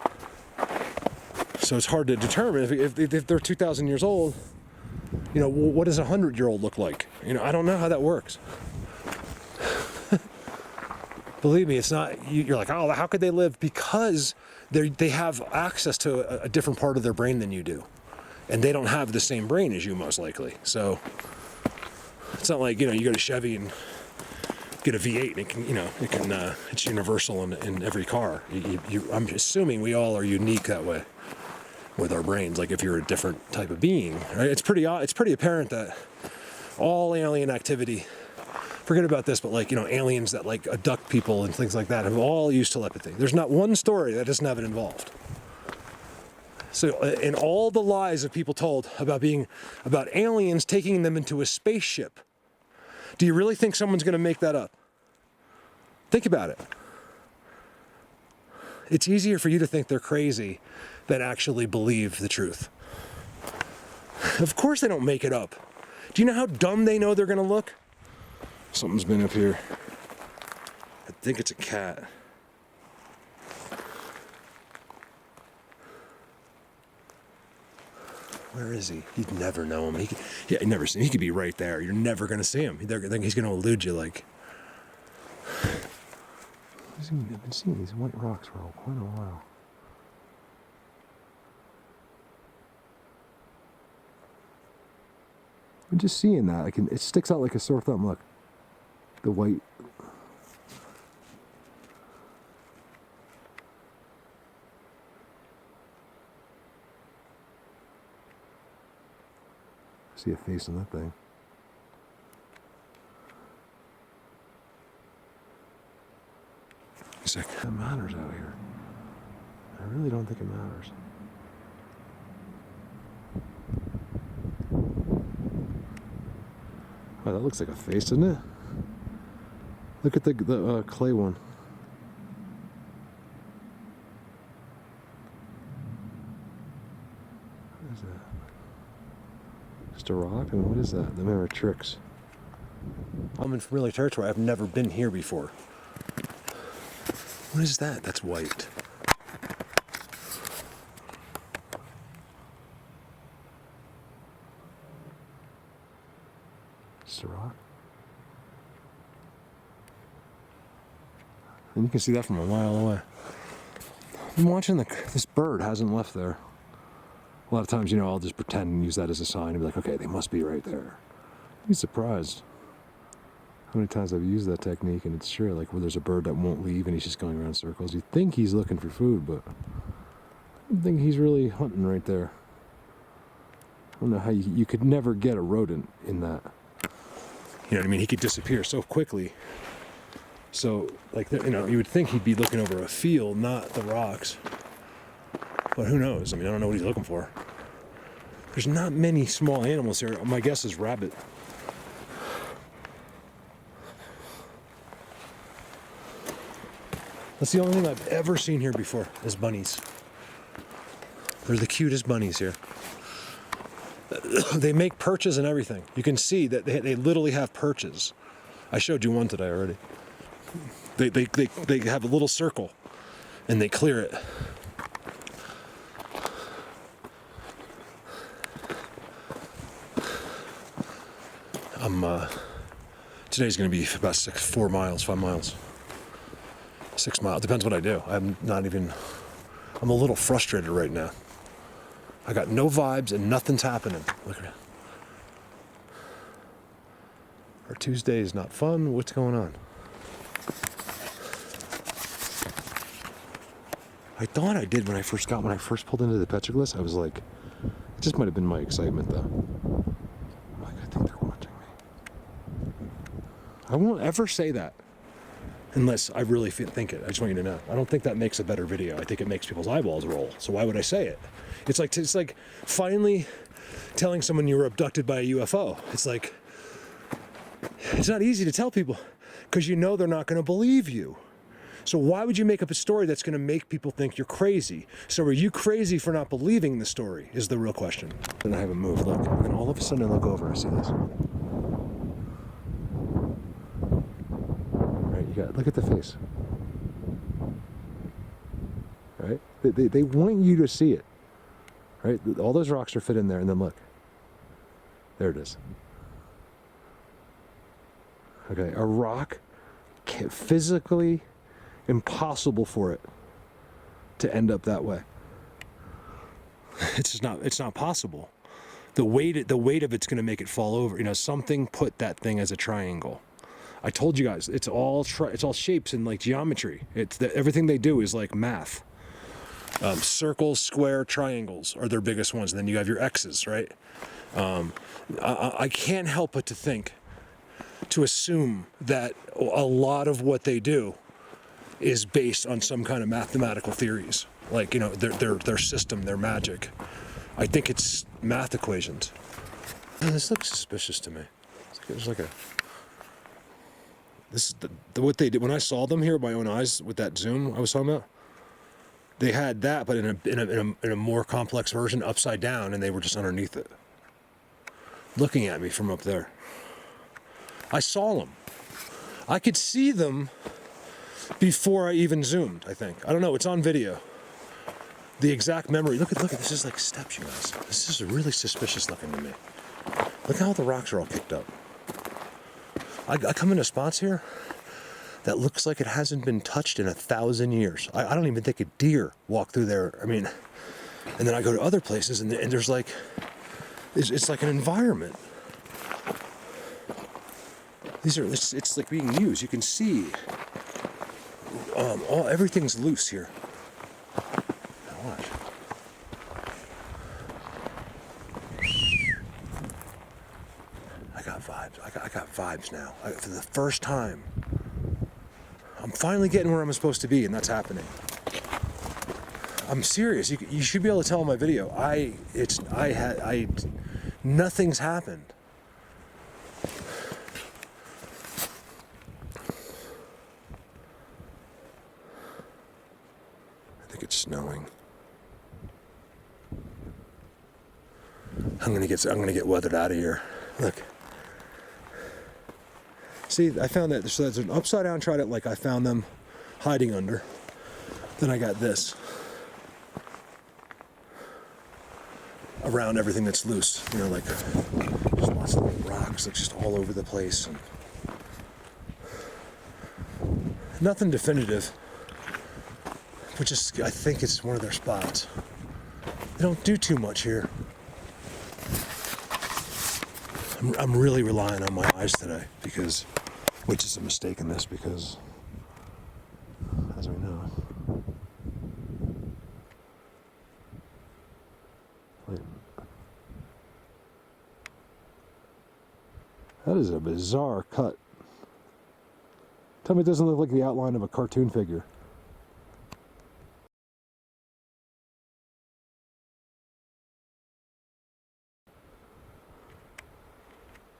So it's hard to determine if they're 2,000 years old. You know, what does a 100-year-old look like? You know, I don't know how that works. Believe me, it's not. You're like, oh, how could they live? Because they have access to a different part of their brain than you do, and they don't have the same brain as you, most likely. So it's not like, you know, you go to Chevy and get a V8 and it can, you know, it's universal in every car. I'm assuming we all are unique that way with our brains. Like if you're a different type of being, right? It's pretty apparent that all alien activity, forget about this, but like, you know, aliens that like abduct people and things like that have all used telepathy. There's not one story that doesn't have it involved. So in all the lies that people told about aliens taking them into a spaceship, do you really think someone's going to make that up? Think about it. It's easier for you to think they're crazy than actually believe the truth. Of course they don't make it up. Do you know how dumb they know they're going to look? Something's been up here. I think it's a cat. Where is he? You'd never know him. You never see him. He could be right there. You're never going to see him. He's going to elude you like. I've been seeing these white rocks for quite a while. I'm just seeing that. It sticks out like a sore thumb. Look. The white. See a face on that thing. It's like, that matters out here. I really don't think it matters. Oh, that looks like a face, doesn't it? Look at the clay one. What is that? Just a rock? I mean, what is that? The mirror tricks. I'm in familiar territory. I've never been here before. What is that? That's white. Just a rock. And you can see that from a mile away. I'm watching this bird hasn't left there. A lot of times, you know, I'll just pretend and use that as a sign and be like, okay, they must be right there. You'd be surprised how many times I've used that technique, and it's true. Like where there's a bird that won't leave and he's just going around circles. You think he's looking for food, but I don't think he's really hunting right there. I don't know how you could never get a rodent in that. You know what I mean? He could disappear so quickly. So, like, you know, you would think he'd be looking over a field, not the rocks. But who knows? I mean, I don't know what he's looking for. There's not many small animals here. My guess is rabbit. That's the only thing I've ever seen here before is bunnies. They're the cutest bunnies here. They make perches and everything. You can see that they literally have perches. I showed you one today already. They have a little circle and they clear it. Today's going to be about 5 miles. 6 miles. Depends what I do. I'm a little frustrated right now. I got no vibes and nothing's happening. Look at it. Our Tuesday is not fun. What's going on? I thought I did when I first pulled into the petroglyphs. I was like, it just might have been my excitement though. I'm like, I think they're watching me. I won't ever say that unless I really think it. I just want you to know. I don't think that makes a better video. I think it makes people's eyeballs roll. So why would I say it? It's like finally telling someone you were abducted by a UFO. It's like, it's not easy to tell people because you know they're not going to believe you. So why would you make up a story that's going to make people think you're crazy? So are you crazy for not believing the story is the real question. And I haven't moved, look. And all of a sudden I look over, I see this. Right, look at the face. Right? They want you to see it. right? All those rocks are fit in there, and then look. There it is. Okay, a rock, physically impossible for it to end up that way. It's not possible. The weight of it's going to make it fall over. You know, something put that thing as a triangle. I told you guys, it's all shapes and like geometry. Everything they do is like math. Circles, square, triangles are their biggest ones. And then you have your X's, right? I can't help but to assume that a lot of what they do is based on some kind of mathematical theories. Like, you know, their system, their magic. I think it's math equations. Man, this looks suspicious to me. It's like this is what they did when I saw them here with my own eyes with that zoom I was talking about. They had that, but in a more complex version, upside down, and they were just underneath it, looking at me from up there. I saw them. I could see them before I even zoomed. I think. I don't know. It's on video. The exact memory. Look. This is like steps, you guys. This is really suspicious looking to me. Look how the rocks are all picked up. I come into spots here that looks like it hasn't been touched in 1,000 years. I don't even think a deer walked through there. I mean, and then I go to other places and there's like, it's like an environment. It's like being used. You can see, everything's loose here. Now watch. I got vibes. I got vibes now. For the first time, I'm finally getting where I'm supposed to be, and that's happening. I'm serious. You should be able to tell in my video. Nothing's happened. I think it's snowing. I'm gonna get weathered out of here. Look. See, I found that. So there's an upside down trident like I found them hiding under. Then I got this around everything that's loose. You know, like just lots of little rocks, like just all over the place. And nothing definitive, but just I think it's one of their spots. They don't do too much here. I'm really relying on my eyes today because, which is a mistake in this because, as we know, that is a bizarre cut. Tell me it doesn't look like the outline of a cartoon figure.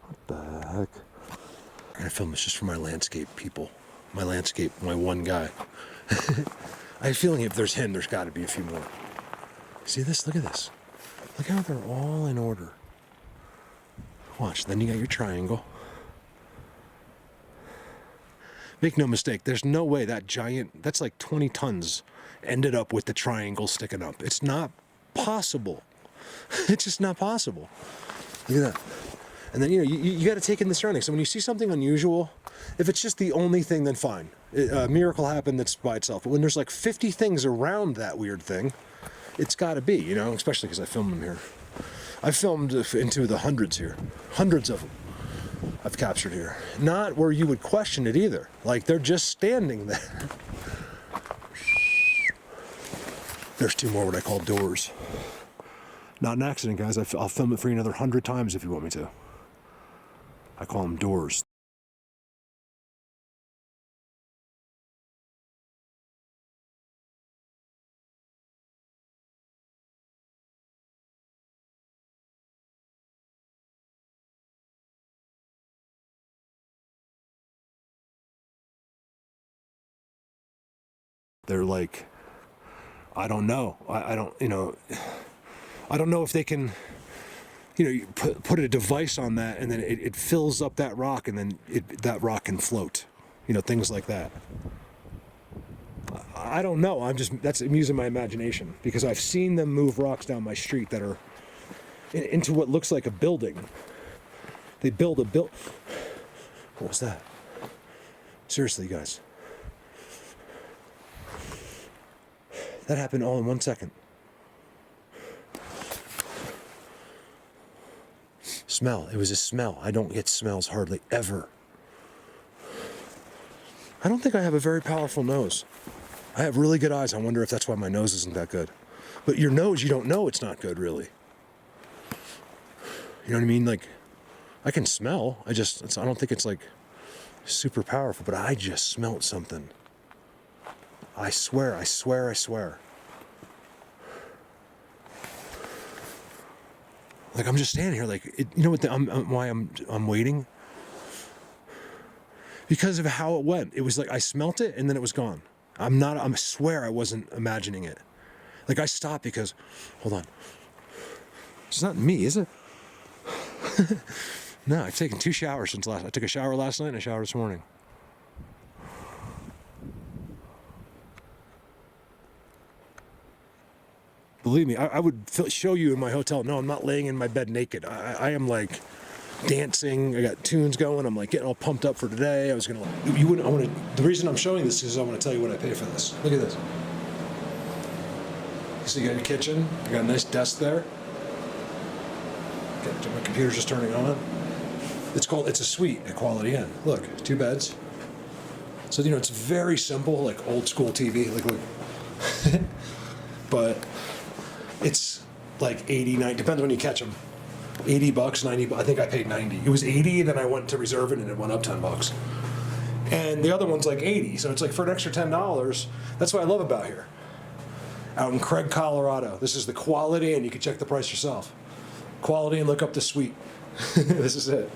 What the heck? I'm gonna film this just for my landscape people. My one guy. I have a feeling if there's him, there's gotta be a few more. See this? Look at this. Look how they're all in order. Watch, then you got your triangle. Make no mistake, there's no way that giant, that's like 20 tons, ended up with the triangle sticking up. It's not possible. It's just not possible. Look at that. And then, you know, you got to take in the surroundings. So when you see something unusual, if it's just the only thing, then fine. A miracle happened that's by itself. But when there's like 50 things around that weird thing, it's got to be, you know, especially because I filmed them here. I filmed into the hundreds here. Hundreds of them I've captured here. Not where you would question it either. Like, they're just standing there. There's two more what I call doors. Not an accident, guys. I'll film it for you another 100 times if you want me to. I call them doors. They're like, I don't know. I don't, you know, I don't know if they can, you know, you put a device on that and then it fills up that rock and then that rock can float. You know, things like that. I don't know. I'm using my imagination because I've seen them move rocks down my street that are into what looks like a building. They build a What was that? Seriously, guys. That happened all in 1 second. Smell. It was a smell. I don't get smells hardly ever. I don't think I have a very powerful nose. I have really good eyes. I wonder if that's why my nose isn't that good. But your nose, you don't know it's not good, really. You know what I mean? Like, I can smell. I don't think it's like super powerful, but I just smelt something. I swear. Like, I'm just standing here, like, you know what? Why I'm waiting? Because of how it went. It was like I smelt it and then it was gone. I swear I wasn't imagining it. Like, I stopped because, hold on. It's not me, is it? No, I've taken 2 showers since I took a shower last night and a shower this morning. Believe me, I would show you in my hotel. No, I'm not laying in my bed naked. I am like dancing. I got tunes going. I'm like getting all pumped up for today. The reason I'm showing this is I want to tell you what I pay for this. Look at this. So you got your kitchen. I got a nice desk there. My computer's just turning on. It's a suite at Quality Inn. Look, 2 beds. So, it's very simple, like old school TV. Look. But it's like 80, 90, depends when you catch them. $80, 90, I think I paid 90. It was 80, then I went to reserve it and it went up $10. And the other one's like 80, so it's like for an extra $10. That's what I love about here. Out in Craig, Colorado. This is the Quality Inn. You can check the price yourself. Quality Inn, look up the suite. This is it.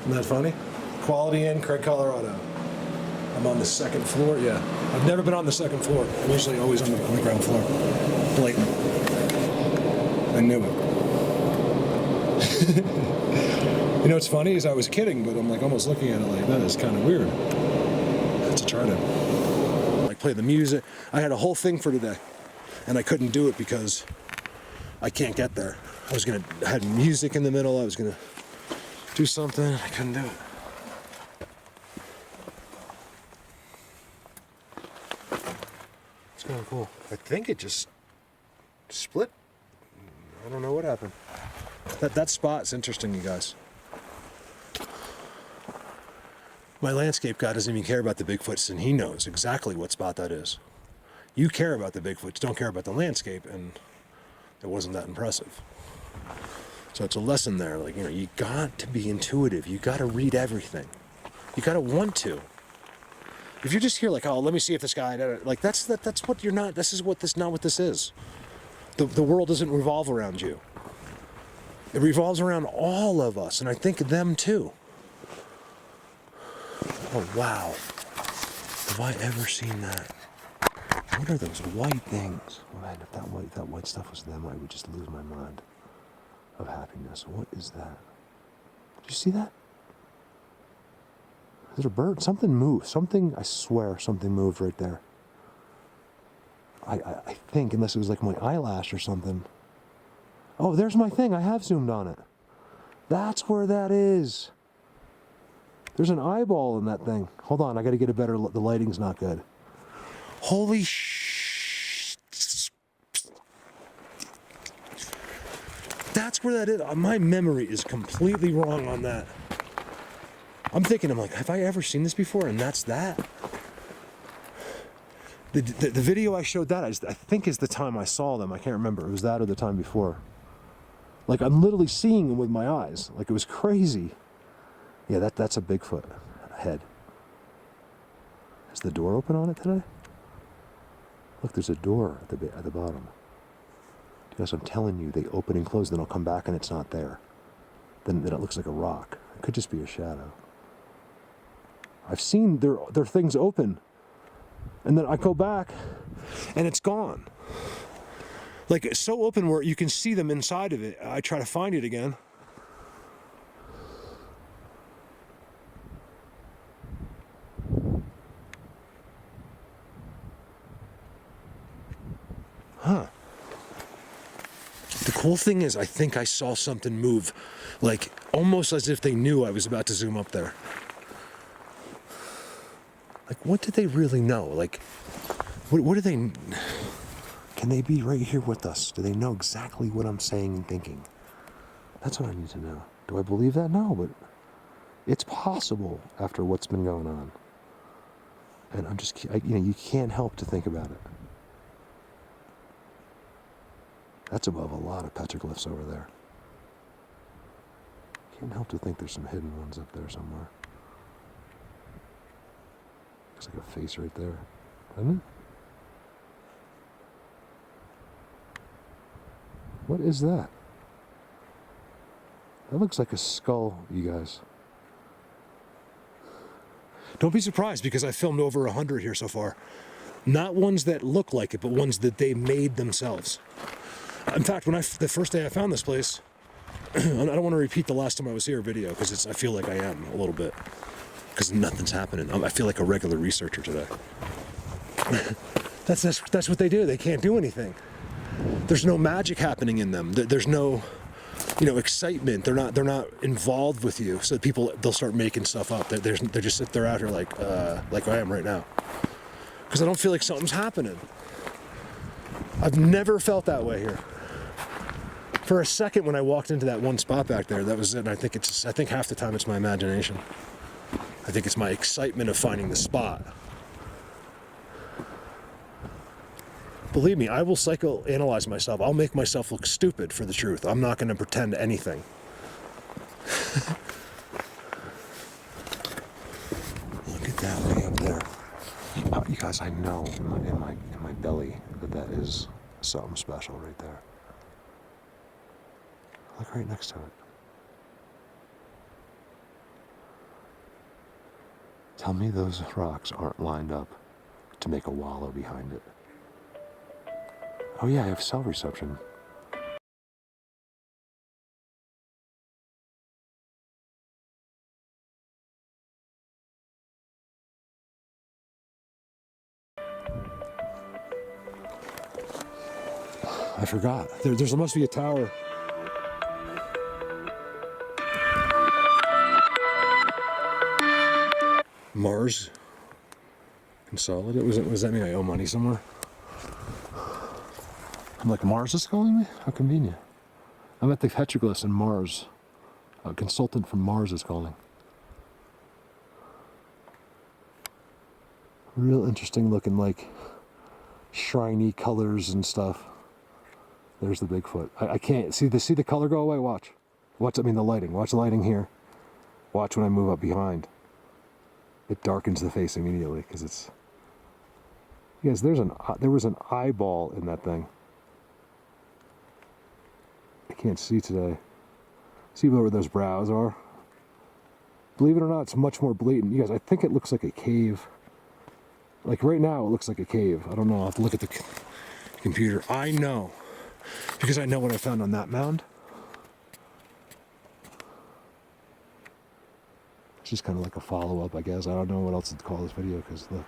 Isn't that funny? Quality Inn, Craig, Colorado. I'm on the 2nd floor, yeah. I've never been on the 2nd floor. I'm usually always on the ground floor. Blatant. I knew it. You know what's funny is I was kidding, but I'm like almost looking at it like that is kind of weird. It's a Trident. Like play the music. I had a whole thing for today, and I couldn't do it because I can't get there. I had music in the middle. I was gonna do something. I couldn't do it. It's kind of cool. I think it just split. I don't know what happened. That spot's interesting, you guys. My landscape guy doesn't even care about the Bigfoots, and he knows exactly what spot that is. You care about the Bigfoots, don't care about the landscape, and it wasn't that impressive. So it's a lesson there. Like, you got to be intuitive. You got to read everything. You got to want to. If you're just here like, oh, let me see if this guy, like that's what you're not. This is not what this is. The world doesn't revolve around you. It revolves around all of us, and I think of them too. Oh wow! Have I ever seen that? What are those white things? Oh, man, if that white stuff was them, I would just lose my mind of happiness. What is that? Did you see that? Is it a bird? Something moved. I swear, something moved right there. I think, unless it was like my eyelash or something. Oh, there's my thing. I have zoomed on it. That's where that is. There's an eyeball in that thing. Hold on, I got to get a better. The lighting's not good. Holy sh! That's where that is. My memory is completely wrong on that. I'm like, have I ever seen this before? And that's that. The video I showed that I think is the time I saw them. I can't remember. It was that or the time before. Like, I'm literally seeing them with my eyes. Like, it was crazy. Yeah, that's a Bigfoot head. Is the door open on it today? Look, there's a door at the bottom. Yes, I'm telling you, they open and close, then I'll come back and it's not there. Then it looks like a rock. It could just be a shadow. I've seen their things open, and then I go back, and it's gone. Like, it's so open where you can see them inside of it. I try to find it again. cool thing is, I think I saw something move, like almost as if they knew I was about to zoom up there. Like, what did they really know? Like, what do they... Can they be right here with us? Do they know exactly what I'm saying and thinking? That's what I need to know. Do I believe that? No, but it's possible after what's been going on. And I'm just, you can't help to think about it. That's above a lot of petroglyphs over there. Can't help to think there's some hidden ones up there somewhere. Looks like a face right there, doesn't it? What is that? That looks like a skull, you guys. Don't be surprised because I filmed over 100 here so far. Not ones that look like it, but ones that they made themselves. In fact, the first day I found this place, I don't want to repeat the last time I was here video because I feel like I am a little bit. Because nothing's happening. I feel like a regular researcher today. That's what they do. They can't do anything. There's no magic happening in them. There's no, excitement. They're not involved with you. So they'll start making stuff up. They're just they're out here like I am right now. Because I don't feel like something's happening. I've never felt that way here. For a second, when I walked into that one spot back there, that was it. And I think half the time it's my imagination. I think it's my excitement of finding the spot. Believe me, I will psychoanalyze myself. I'll make myself look stupid for the truth. I'm not going to pretend anything. Look at that way up there. You guys, I know in my belly that is something special right there. Look right next to it. Tell me those rocks aren't lined up to make a wallow behind it. Oh yeah, I have cell reception. I forgot. There must be a tower. Mars Consolidate? Was that mean I owe money somewhere? I'm like, Mars is calling me? How convenient. I'm at the petroglyphs in Mars. A consultant from Mars is calling. Real interesting looking, like, shiny colors and stuff. There's the Bigfoot. I can't see the color go away. Watch. The lighting. Watch the lighting here. Watch when I move up behind. It darkens the face immediately because it's. Yes, there was an eyeball in that thing. I can't see today. See where those brows are? Believe it or not, it's much more blatant. You guys, I think it looks like a cave. Like right now, it looks like a cave. I don't know. I'll have to look at the computer. I know. Because I know what I found on that mound. It's just kind of like a follow-up, I guess. I don't know what else to call this video, because look.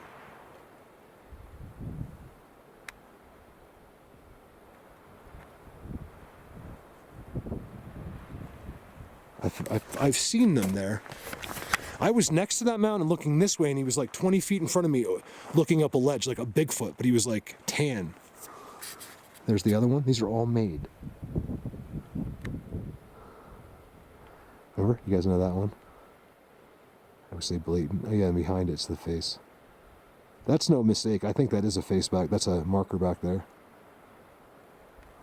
I've seen them there. I was next to that mountain looking this way, and he was like 20 feet in front of me looking up a ledge like a Bigfoot, but he was like tan. There's the other one. These are all made. Remember? You guys know that one? I would say blatant. Oh yeah, and behind it's the face. That's no mistake. I think that is a face back. That's a marker back there.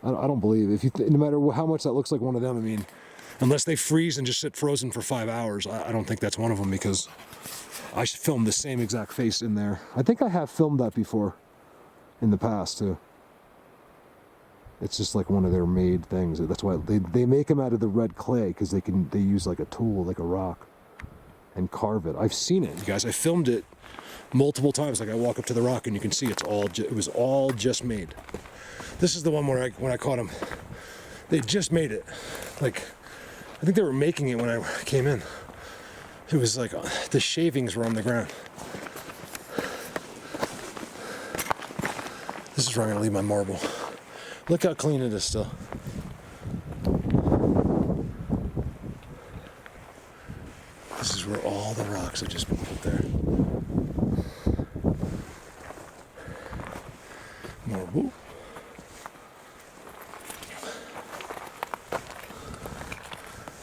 I don't believe no matter how much that looks like one of them. I mean, unless they freeze and just sit frozen for 5 hours, I don't think that's one of them, because I filmed the same exact face in there. I think I have filmed that before in the past too. It's just like one of their made things. That's why they make them out of the red clay, because they use like a tool, like a rock, and carve it. I've seen it, you guys. I filmed it multiple times. Like I walk up to the rock and you can see it was all just made. This is the one where when I caught them, they just made it. Like I think they were making it when I came in. It was like the shavings were on the ground. This is where I'm gonna leave my marble. Look how clean it is still. This is where all the rocks have just been put there. Marble.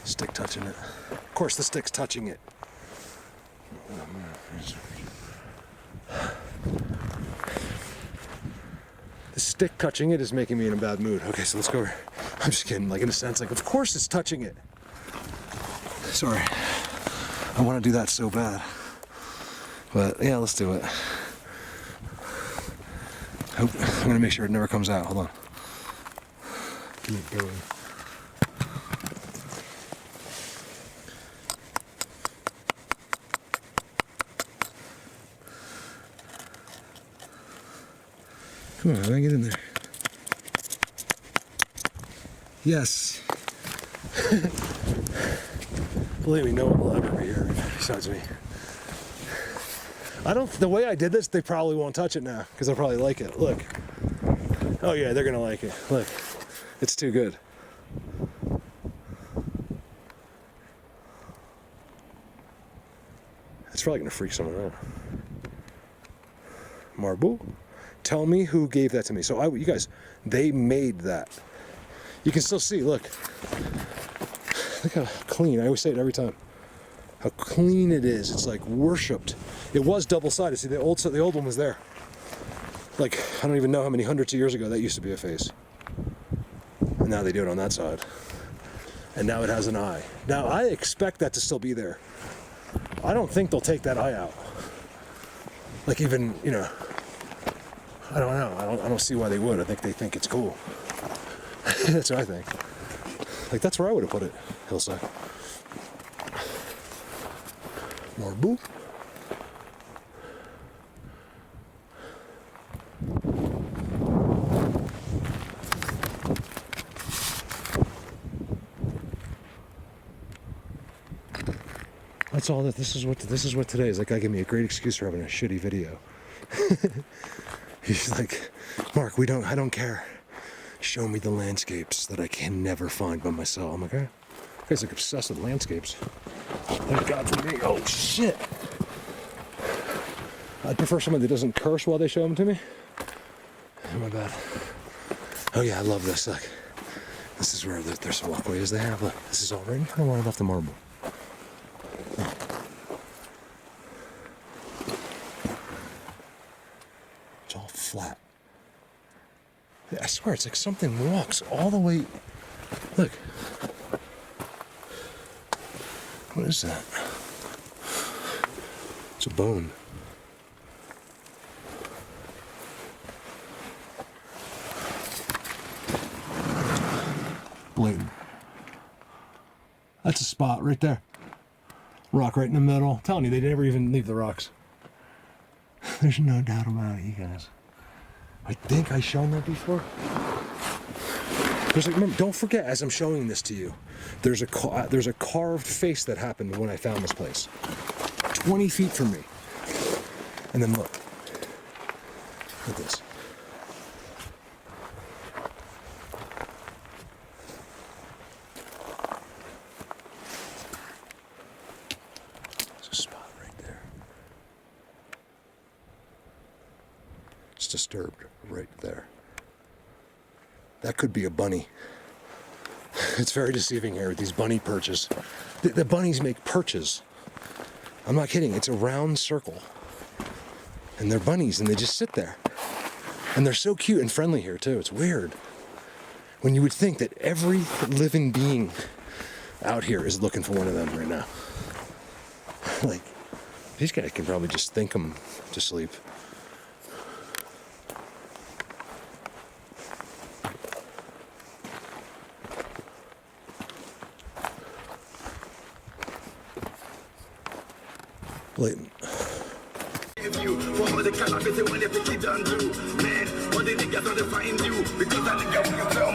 Stick touching it. Of course the stick's touching it. The stick touching it is making me in a bad mood. Okay, so let's go over. I'm just kidding, like in a sense, like of course it's touching it. Sorry. I want to do that so bad. But yeah, let's do it. I'm gonna make sure it never comes out. Hold on. Give me a going. Come on, man, get in there. Yes. Believe me, no one will ever be here besides me. The way I did this, they probably won't touch it now, because they'll probably like it. Look. Oh yeah, they're gonna like it. Look. It's too good. It's probably gonna freak someone out. Marble? Tell me who gave that to me. So you guys, they made that. You can still see, look. Look how clean, I always say it every time. How clean it is. It's like worshipped. It was double-sided. See, the old one was there. Like, I don't even know how many hundreds of years ago that used to be a face. And now they do it on that side. And now it has an eye. Now, I expect that to still be there. I don't think they'll take that eye out. Like even, you know, I don't know. I don't see why they would. I think they think it's cool. That's what I think. Like, that's where I would have put it. Hillside. Marble. That's all that this is what today is. That guy gave me a great excuse for having a shitty video. He's like, Mark, I don't care. Show me the landscapes that I can never find by myself. I'm like, eh. Guy's like obsessed with landscapes. Thank God for me. Oh shit. I'd prefer someone that doesn't curse while they show them to me. Oh my bad. Oh yeah, I love this. Look, this is where there's walkways they have. Look, this is all right kind of where I left the marble. It's all flat. I swear, it's like something walks all the way. Look. What is that? It's a bone. Blatant. That's a spot right there. Rock right in the middle. I'm telling you, they never even leave the rocks. There's no doubt about it, you guys. I think I've shown that before. Remember, don't forget, as I'm showing this to you, there's a carved face that happened when I found this place. 20 feet from me. And then look. Look at this. There's a spot right there. It's disturbed right there. That could be a bunny. It's very deceiving here with these bunny perches. The bunnies make perches. I'm not kidding. It's a round circle. And they're bunnies and they just sit there. And they're so cute and friendly here too. It's weird. When you would think that every living being out here is looking for one of them right now. Like, these guys can probably just think them to sleep. Blatant. If you want the calamity when they pick it down too, man, what the niggas gonna find you? Because I nigga will